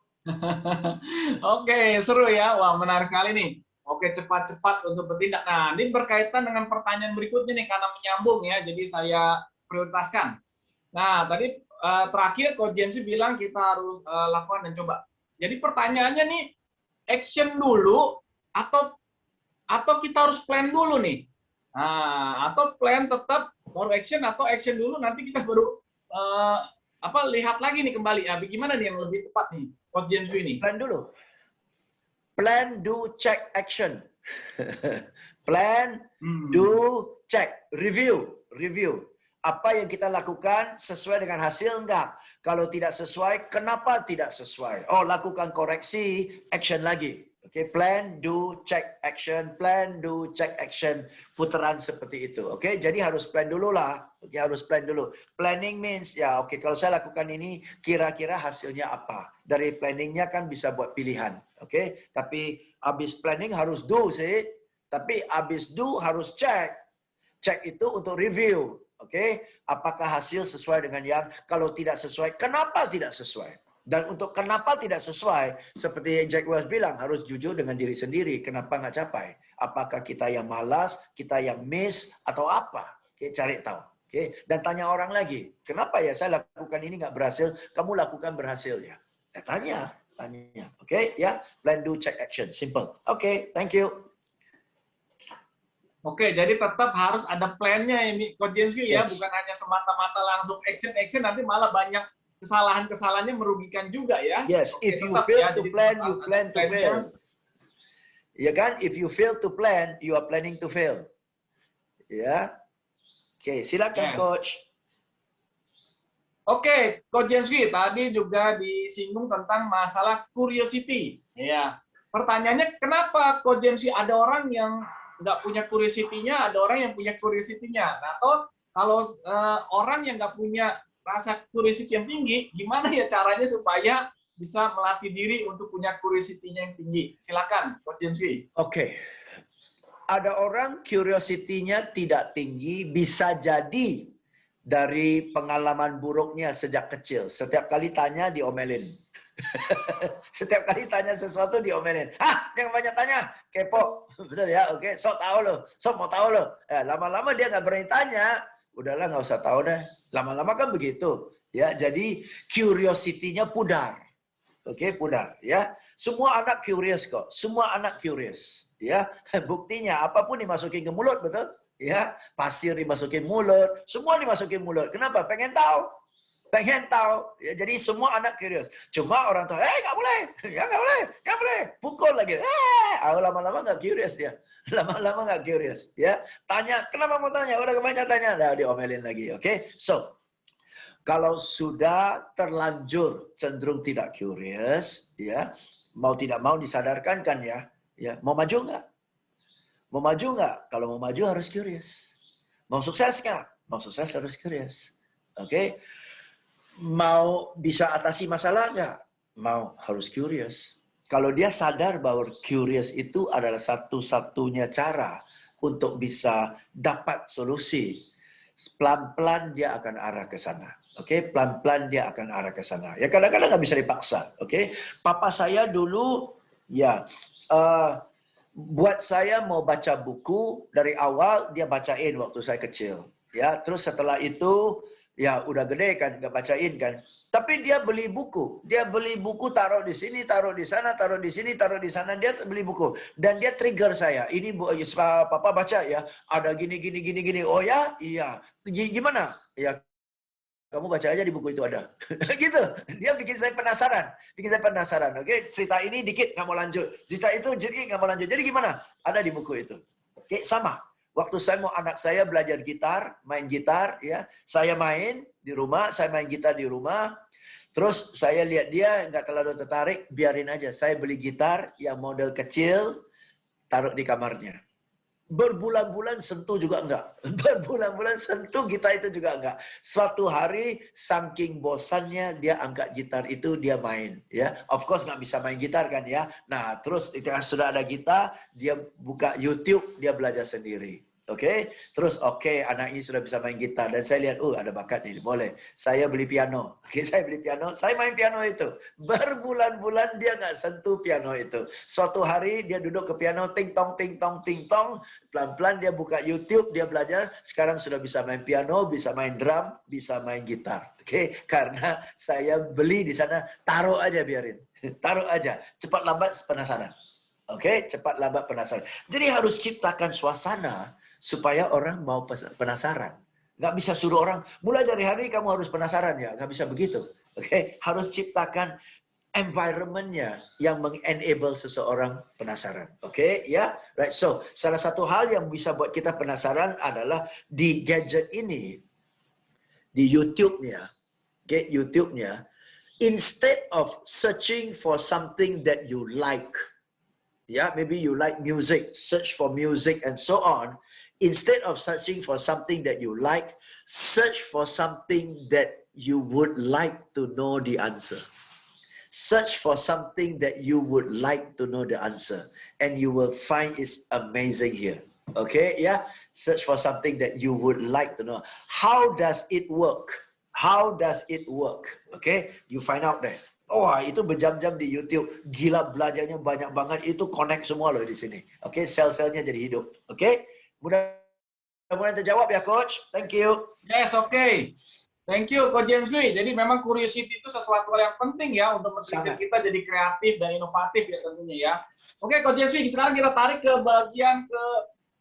Oke, seru ya. Wah, menarik sekali nih. Oke, cepat-cepat untuk bertindak. Nah, ini berkaitan dengan pertanyaan berikutnya nih, karena menyambung ya, jadi saya prioritaskan. Nah, tadi terakhir Coach James bilang kita harus lakukan dan coba. Jadi pertanyaannya nih, action dulu atau kita harus plan dulu nih? Atau plan tetap baru action atau action dulu nanti kita baru lihat lagi nih kembali. Gimana nih yang lebih tepat nih, Coach James ini? Plan dulu. Plan, do, check, action. Plan, do, check, review. Apa yang kita lakukan sesuai dengan hasil enggak? Kalau tidak sesuai, kenapa tidak sesuai? Oh, lakukan koreksi, action lagi. Oke, plan, do, check, action. Plan, do, check, action. Putaran seperti itu. Oke, jadi harus plan dulu lah. Oke, harus plan dulu. Planning means, ya oke, kalau saya lakukan ini, kira-kira hasilnya apa? Dari planningnya kan bisa buat pilihan. Oke, tapi habis planning harus do sih. Tapi habis do harus check. Check itu untuk review. Oke, apakah hasil sesuai dengan yang, kalau tidak sesuai, kenapa tidak sesuai? Dan untuk kenapa tidak sesuai, seperti yang Jack Welch bilang, harus jujur dengan diri sendiri. Kenapa nggak capai? Apakah kita yang malas, kita yang miss, atau apa? Oke, cari tahu. Oke, dan tanya orang lagi, kenapa ya saya lakukan ini nggak berhasil, kamu lakukan berhasil ya? Tanya. Oke, ya, plan, do, check, action. Simple. Oke, thank you. Oke, jadi tetap harus ada plan-nya ini, Coach James ya, Yes. bukan hanya semata-mata langsung action, nanti malah banyak kesalahan-kesalahannya merugikan juga ya. Yes, Oke, if you tetap fail ya, to jadi plan, tetap you harus plan ada to plan-nya. fail. Ya kan? If you fail to plan, you are planning to fail. Ya. Oke, silakan Yes. Coach. Oke, Coach James tadi juga disinggung tentang masalah curiosity. Ya, pertanyaannya kenapa Coach James ada orang yang nggak punya curiosity-nya, ada orang yang punya curiosity-nya. Nah, atau kalau orang yang nggak punya rasa curiosity yang tinggi, gimana ya caranya supaya bisa melatih diri untuk punya curiosity-nya yang tinggi? Silakan, Coach James. Oke. Ada orang curiosity-nya tidak tinggi, bisa jadi dari pengalaman buruknya sejak kecil. Setiap kali tanya diomelin. Setiap kali tanya sesuatu diomelin. Jangan banyak tanya, kepo. Betul ya? Oke, sok tahu lo, sok mau tahu lo. Lama-lama dia nggak berani tanya. Udahlah, nggak usah tahu deh. Lama-lama kan begitu. Ya, jadi curiosity-nya pudar. Oke, pudar. Ya, semua anak curious kok. Semua anak curious. Ya, buktinya apapun dimasukin ke mulut, betul? Ya, pasir dimasukin mulut, semua dimasukin mulut. Kenapa? Pengen tahu. Pengen tahu. Ya, jadi semua anak curious. Cuma orang tua, nggak boleh. Ya, nggak boleh. Pukul lagi. Lama-lama nggak curious dia. Lama-lama nggak curious. Ya, tanya, kenapa mau tanya? Udah kebanyakan tanya. Nah, diomelin lagi. Oke, so kalau sudah terlanjur cenderung tidak curious, ya, mau tidak mau disadarkan kan ya, mau maju nggak? Mau maju nggak? Kalau mau maju harus curious. Mau sukses nggak? Mau sukses harus curious. Oke? Mau bisa atasi masalah nggak? Mau harus curious. Kalau dia sadar bahwa curious itu adalah satu-satunya cara untuk bisa dapat solusi, pelan-pelan dia akan arah ke sana. Oke, pelan-pelan dia akan arah ke sana. Ya kadang-kadang nggak bisa dipaksa. Oke, papa saya dulu ya buat saya mau baca buku dari awal dia bacain waktu saya kecil. Ya, terus setelah itu ya udah gede kan nggak bacain kan. Tapi dia beli buku taruh di sini, taruh di sana, taruh di sini, taruh di sana. Dia beli buku dan dia trigger saya. Ini papa baca ya, ada gini. Oh ya, iya. Gimana? Ya kamu baca aja di buku itu ada. Gitu. Dia bikin saya penasaran. Oke, cerita ini dikit nggak mau lanjut. Cerita itu jadi nggak mau lanjut. Jadi gimana? Ada di buku itu. Oke, sama. Waktu saya mau anak saya belajar gitar, main gitar, ya, saya main di rumah, saya main gitar di rumah. Terus saya lihat dia nggak terlalu tertarik, biarin aja. Saya beli gitar yang model kecil, taruh di kamarnya. Berbulan-bulan sentuh juga enggak. Berbulan-bulan sentuh gitar itu juga enggak. Suatu hari saking bosannya dia angkat gitar itu dia main. Ya, of course nggak bisa main gitar kan ya. Nah terus sudah ada gitar, dia buka YouTube, dia belajar sendiri. Oke, terus anak ini sudah bisa main gitar dan saya lihat, ada bakat nih, boleh. Saya beli piano. Oke, saya beli piano, saya main piano itu. Berbulan-bulan dia nggak sentuh piano itu. Suatu hari dia duduk ke piano, ting tong, pelan-pelan dia buka YouTube, dia belajar. Sekarang sudah bisa main piano, bisa main drum, bisa main gitar. Oke, karena saya beli di sana, taruh aja biarin, taruh aja. Cepat lambat penasaran. Oke, cepat lambat penasaran. Jadi harus ciptakan suasana supaya orang mau penasaran. Nggak bisa suruh orang, mulai dari hari ini kamu harus penasaran ya. Nggak bisa begitu. Oke, harus ciptakan environment-nya yang meng-enable seseorang penasaran. Oke, ya. Right. So, salah satu hal yang bisa buat kita penasaran adalah di gadget ini, di YouTube-nya, YouTube-nya, instead of searching for something that you like, maybe you like music, search for music and so on. Instead of searching for something that you like, search for something that you would like to know the answer. Search for something that you would like to know the answer, and you will find it's amazing here. Okay, yeah? Search for something that you would like to know. How does it work? How does it work? Okay, you find out there. Oh, itu berjam-jam di YouTube. Gila, belajarnya banyak banget. Itu connect semua loh di sini. Oke, sel-selnya jadi hidup. Oke, mudah-mudahan terjawab ya, Coach. Thank you. Yes, oke. Thank you, Coach James Dwi. Jadi memang curiosity itu sesuatu hal yang penting ya untuk men-trigger kita jadi kreatif dan inovatif ya tentunya ya. Oke, Coach James Dwi, sekarang kita tarik ke bagian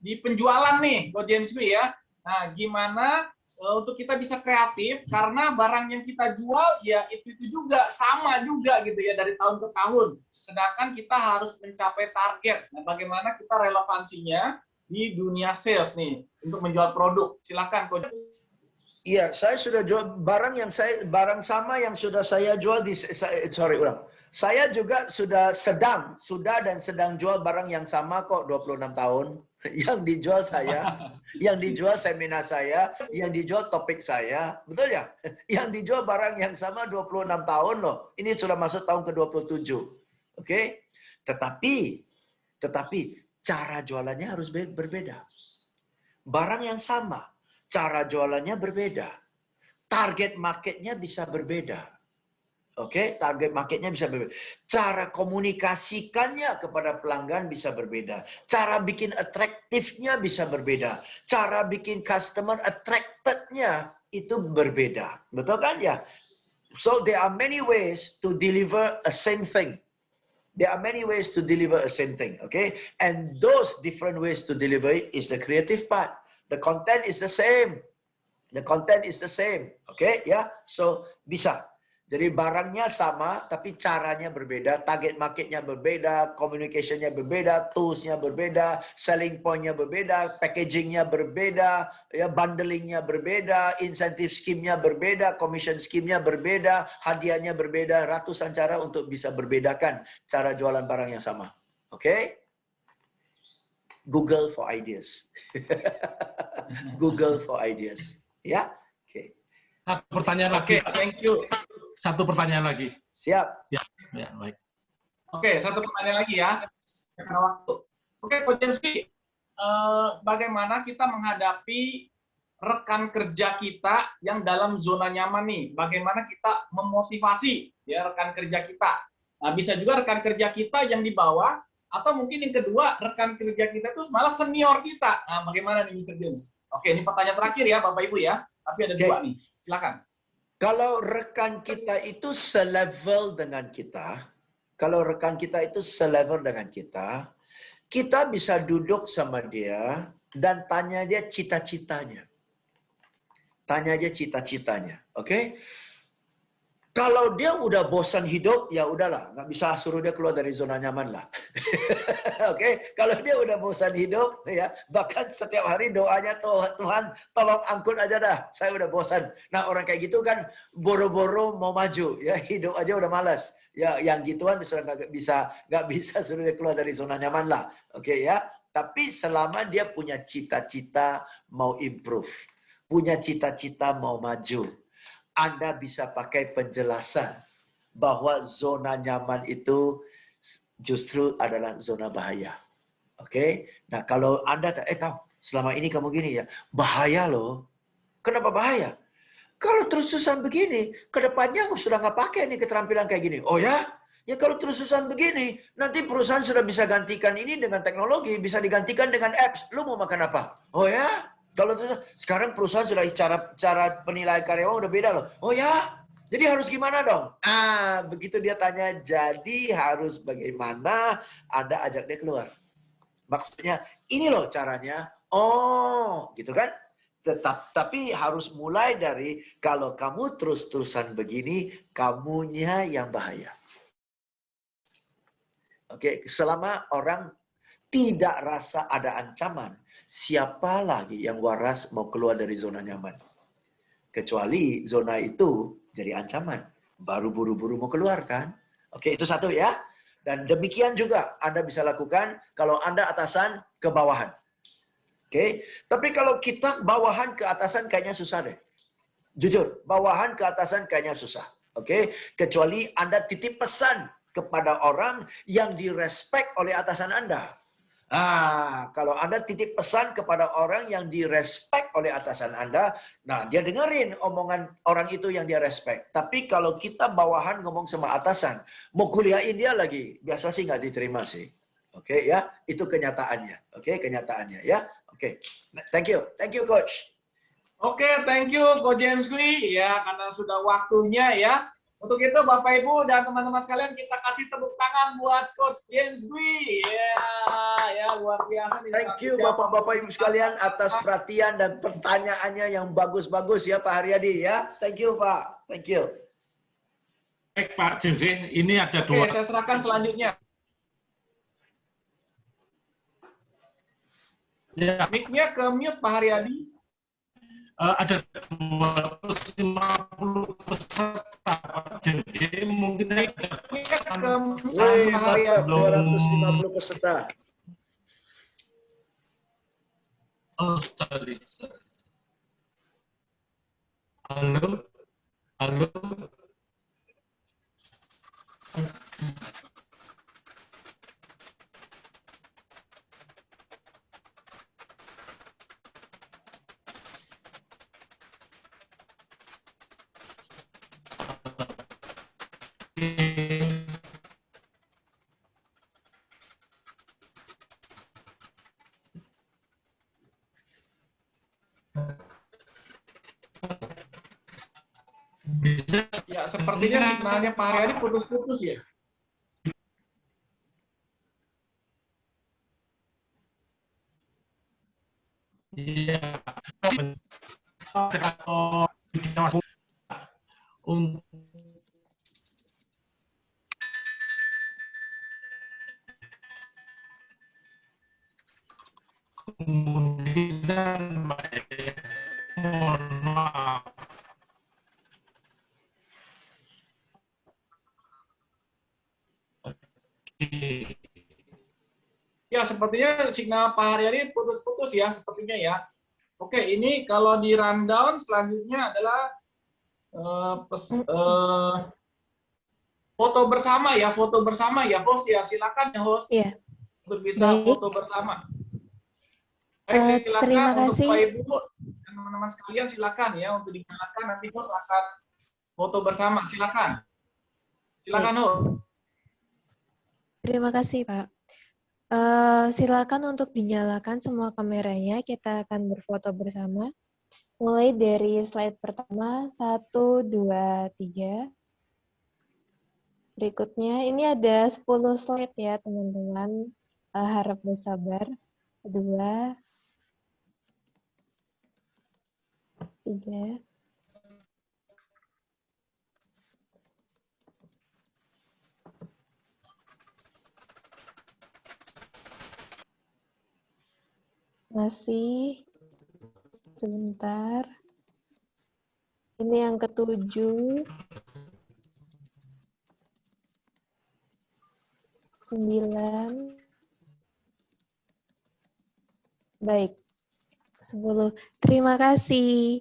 di penjualan nih, Coach James Dwi ya. Nah, gimana untuk kita bisa kreatif karena barang yang kita jual ya itu juga sama juga gitu ya dari tahun ke tahun. Sedangkan kita harus mencapai target. Nah, bagaimana kita relevansinya di dunia sales nih untuk menjual produk? Silakan, Coach. Iya, saya sudah jual barang sama yang sudah saya jual Saya juga sudah sedang jual barang yang sama kok 26 tahun. Yang dijual saya, yang dijual seminar saya, yang dijual topik saya. Betul ya? Yang dijual barang yang sama 26 tahun loh. Ini sudah masuk tahun ke-27. Oke? Tetapi cara jualannya harus berbeda. Barang yang sama, cara jualannya berbeda. Target marketnya bisa berbeda. Oke, target marketnya bisa berbeda. Cara komunikasikannya kepada pelanggan bisa berbeda. Cara bikin atraktifnya bisa berbeda. Cara bikin customer attracted-nya itu berbeda. Betul kan ya? So there are many ways to deliver a same thing. There are many ways to deliver a same thing. Okay, and those different ways to deliver it is the creative part. The content is the same. The content is the same. Okay, ya. So bisa. Jadi barangnya sama, tapi caranya berbeda, target marketnya berbeda, communicationnya berbeda, toolsnya berbeda, selling pointnya berbeda, packagingnya berbeda, ya bundlingnya berbeda, incentive scheme-nya berbeda, commission scheme-nya berbeda, hadiahnya berbeda, ratusan cara untuk bisa berbedakan cara jualan barang yang sama. Oke? Google for ideas. Google for ideas. Ya? Oke. Pertanyaan lagi. Thank you. Satu pertanyaan lagi. Siap. Ya, baik. Oke, satu pertanyaan lagi ya. Karena waktu. Oke, Coach James, bagaimana kita menghadapi rekan kerja kita yang dalam zona nyaman nih? Bagaimana kita memotivasi ya rekan kerja kita? Nah, bisa juga rekan kerja kita yang di bawah, atau mungkin yang kedua, rekan kerja kita itu malah senior kita. Nah, bagaimana nih, Mr. James? Oke, ini pertanyaan terakhir ya, Bapak Ibu ya. Tapi ada dua nih. Silakan. Kalau rekan kita itu selevel dengan kita, kita bisa duduk sama dia dan tanya dia cita-citanya. Tanya dia cita-citanya, oke? Kalau dia udah bosan hidup, ya udahlah, nggak bisa suruh dia keluar dari zona nyaman lah. Oke, kalau dia udah bosan hidup, ya bahkan setiap hari doanya Tuhan tolong angkut aja dah, saya udah bosan. Nah orang kayak gitu kan boro-boro mau maju, ya hidup aja udah malas. Ya yang gituan sudah nggak bisa suruh dia keluar dari zona nyaman lah. Oke ya, tapi selama dia punya cita-cita mau improve, punya cita-cita mau maju, Anda bisa pakai penjelasan bahwa zona nyaman itu justru adalah zona bahaya. Oke? Nah, kalau Anda tahu, selama ini kamu gini ya, bahaya loh. Kenapa bahaya? Kalau terus-terusan begini, kedepannya aku sudah nggak pakai nih keterampilan kayak gini. Oh ya? Ya kalau terus-terusan begini, nanti perusahaan sudah bisa gantikan ini dengan teknologi, bisa digantikan dengan apps. Lu mau makan apa? Oh ya? Kalau sekarang perusahaan sudah cara penilaian karyawan udah beda loh. Oh ya, jadi harus gimana dong? Begitu dia tanya, jadi harus bagaimana? Anda ajak dia keluar. Maksudnya, ini loh caranya. Oh, gitu kan? Tapi harus mulai dari kalau kamu terus-terusan begini, kamunya yang bahaya. Oke, selama orang tidak rasa ada ancaman, siapa lagi yang waras mau keluar dari zona nyaman? Kecuali zona itu jadi ancaman. Baru buru-buru mau keluar kan? Oke, itu satu ya. Dan demikian juga Anda bisa lakukan kalau Anda atasan ke bawahan. Oke, tapi kalau kita bawahan ke atasan kayaknya susah deh. Jujur, bawahan ke atasan kayaknya susah. Oke, kecuali Anda titip pesan kepada orang yang direspek oleh atasan Anda. Kalau Anda titip pesan kepada orang yang direspek oleh atasan Anda, nah dia dengerin omongan orang itu yang dia respek. Tapi kalau kita bawahan ngomong sama atasan, mau kuliahin dia lagi, biasa sih nggak diterima sih. Oke ya, itu kenyataannya. Oke, kenyataannya ya. Oke, thank you coach. Oke, thank you Coach James Gui ya, karena sudah waktunya ya. Untuk itu Bapak Ibu dan teman-teman sekalian, kita kasih tepuk tangan buat Coach James Gui. Ya luar biasa nih. Thank you Bapak-bapak Ibu sekalian atas perhatian dan pertanyaannya yang bagus-bagus ya Pak Haryadi ya. Thank you Pak. Thank you. Baik Pak James, ini ada dua. Oke, saya serahkan selanjutnya. Ya, Mic-nya ke mute Pak Haryadi. ada 250 peserta Pak James. Mungkin ada pesan Mantap, 250 peserta. Oh, sorry. Halo, halo. Bisa. Ya, sepertinya signalnya Pak Haryadi putus-putus ya. Iya. Untuk kemungkinan baik, mohon maaf. Oke. Ya, sepertinya signal Pak Haryadi putus-putus ya, sepertinya ya. Oke, ini kalau di rundown selanjutnya adalah foto bersama ya, host ya, silakan ya host. Iya. Untuk bisa Baik. foto bersama. Baik, silakan Terima untuk kasih. Pak Ibu dan teman-teman sekalian silakan ya untuk dinyalakan, nanti host akan foto bersama, silakan. Silakan host. Terima kasih, Pak. Silakan untuk dinyalakan semua kameranya. Kita akan berfoto bersama. Mulai dari slide pertama, 1, 2, 3. Berikutnya, ini ada 10 slide ya, teman-teman. Harap bersabar. 2, 3. Masih. Sebentar. Ini yang ke-7. 9. Baik. 10. Terima kasih.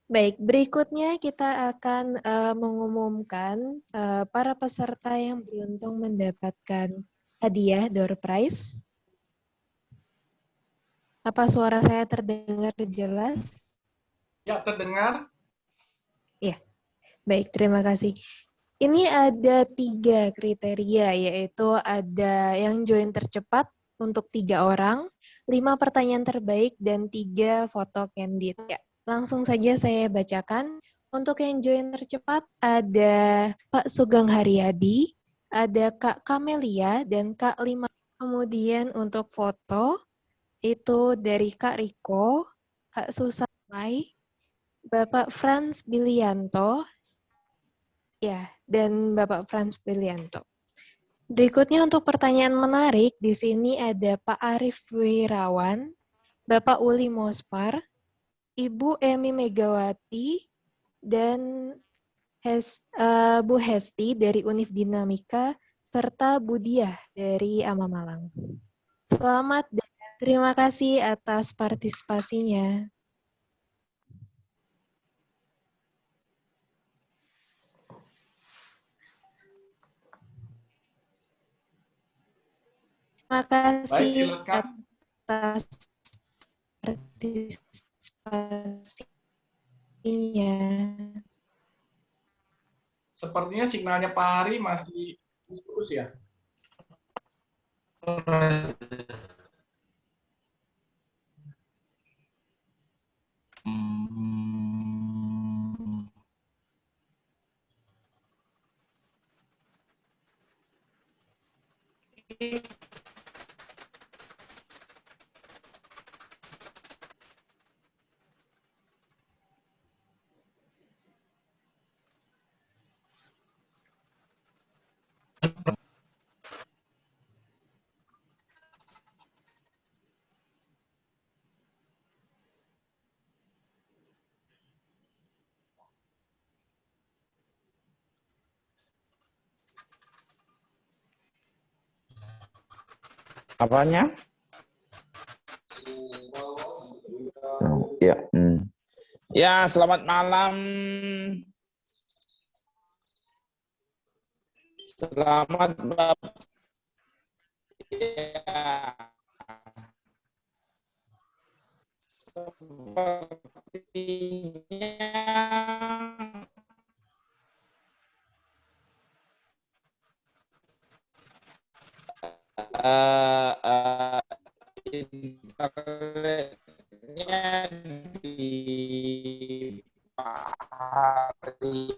Baik, berikutnya kita akan mengumumkan para peserta yang beruntung mendapatkan hadiah door prize. Apa suara saya terdengar jelas? Ya, terdengar. Ya, baik, terima kasih. Ini ada 3 kriteria, yaitu ada yang join tercepat untuk 3 orang, 5 pertanyaan terbaik, dan 3 foto candid. Ya, langsung saja saya bacakan. Untuk yang join tercepat ada Pak Sugeng Haryadi, ada Kak Kamelia, dan Kak Lima. Kemudian untuk foto, itu dari Kak Riko, Kak Susanai, Bapak Franz Bilianto, ya, dan Bapak Franz Bilianto. Berikutnya untuk pertanyaan menarik, di sini ada Pak Arief Wirawan, Bapak Uli Mospar, Ibu Emi Megawati, dan Bu Hesti dari Univ Dinamika, serta Budiah dari AMA Malang. Selamat dan terima kasih atas partisipasinya. Terima Baik, kasih silakan. atas partisipasinya. Sepertinya signalnya Pak Hari masih putus ya. Apanya? Ya, ya, selamat malam. Selamat Bapak. Ya. Sepertinya internetnya di Pak Haryadi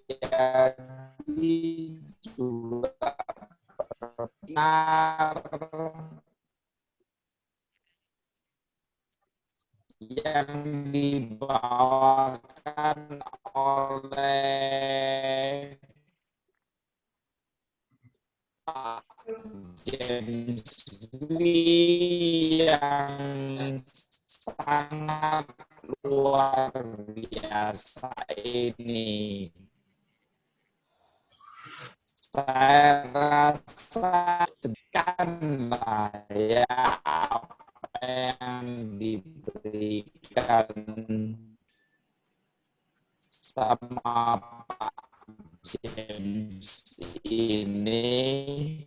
juga benar yang dibawakan oleh Pak James Lee yang sangat luar biasa ini. Saya rasa lah ya apa yang diberikan sama Pak James ini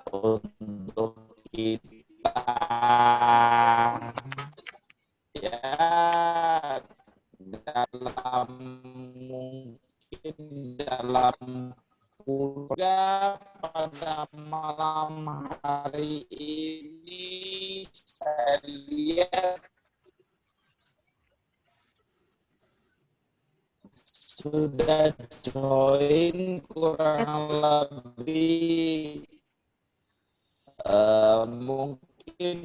untuk kita ya dalam mungkin dalam keluarga pada malam hari ini saya lihat sudah join kurang lebih mungkin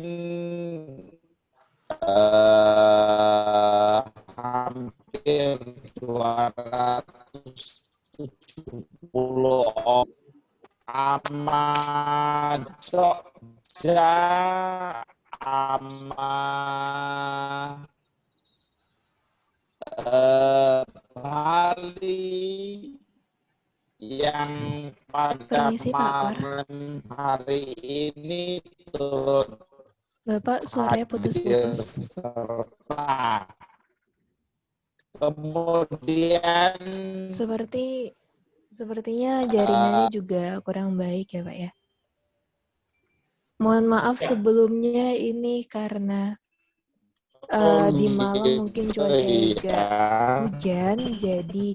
hampir 270 orang. Ama Jogja, ama Bali yang pada Permisi, Pak Par. malam hari ini turut Bapak suaranya putus-putus. serta kemudian Sepertinya jaringannya juga kurang baik ya, Pak ya. Mohon maaf sebelumnya ini karena di Malang mungkin cuacanya agak hujan, jadi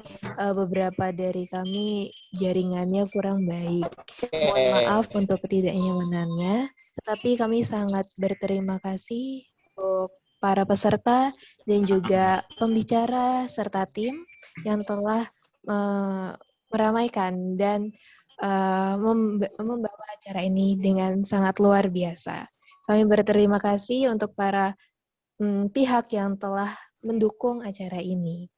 beberapa dari kami jaringannya kurang baik. Mohon maaf untuk ketidaknyamanannya, tetapi kami sangat berterima kasih untuk para peserta dan juga pembicara serta tim yang telah meramaikan dan membawa acara ini dengan sangat luar biasa. Kami berterima kasih untuk para pihak yang telah mendukung acara ini.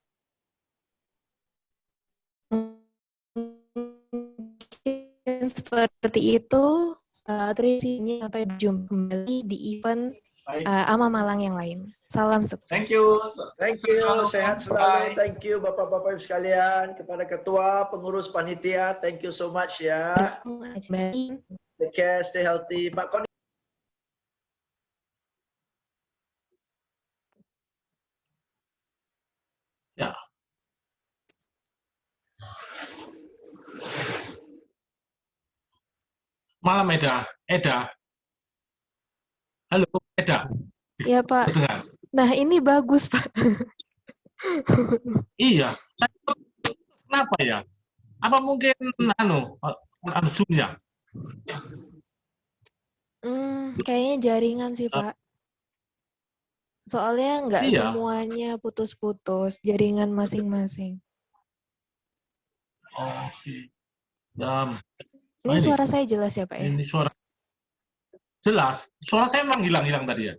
Mungkin seperti itu. Terima kasih, sampai berjumpa kembali di event Baik. AMA Malang yang lain. Salam sukses. Thank you. Thank Sukses you, sehat selalu. Bye. Thank you Bapak-Bapak Ibu sekalian, kepada ketua, pengurus panitia, thank you so much ya. Take care, stay healthy. Pak Koni. Ya. Malam Eda. Halo Eda. Iya Pak. Dengar? Nah ini bagus Pak. Iya. Kenapa ya? Apa mungkin Zoom-nya? Kayaknya jaringan sih Pak. Soalnya nggak Iya. semuanya putus-putus, jaringan masing-masing. Oke. Ini suara saya jelas ya Pak ya? Ini suara jelas. Suara saya memang hilang-hilang tadi ya?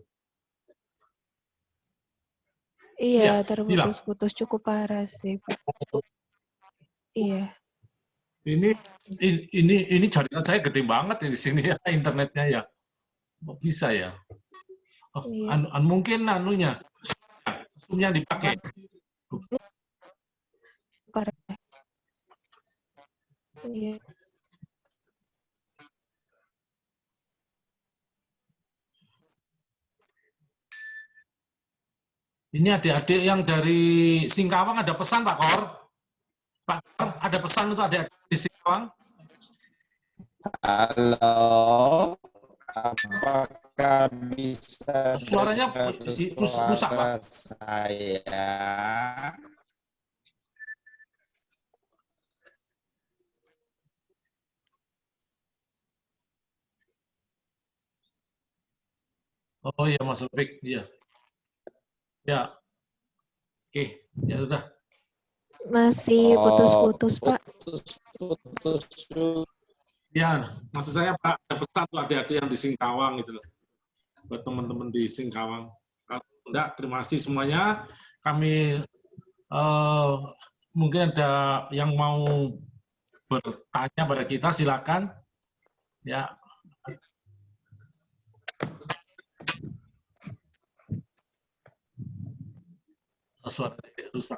Iya, Iya, terputus-putus cukup parah sih Pak. Iya. Ini jaringan saya gede banget di sini ya, internetnya ya. Kok bisa ya? Oh, Iya. mungkin Zoom-nya dipakai. Parah. Iya. Ini adik-adik yang dari Singkawang ada pesan Pak Kor? Pak Kor, ada pesan untuk adik-adik di Singkawang? Halo, apakah bisa Suaranya rusak Pak. saya? Oh iya Mas Rufik, iya. Ya. Oke, ya udah. Masih putus-putus Pak. Putus. Ya, maksud saya Pak, ada pesan tuh adik-adik yang di Singkawang gitu loh. Buat teman-teman di Singkawang. Kalau enggak, terima kasih semuanya. Kami mungkin ada yang mau bertanya pada kita, silakan. Ya. Suara rusak.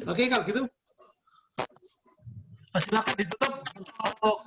Oke, kalau gitu silakan ditutup untuk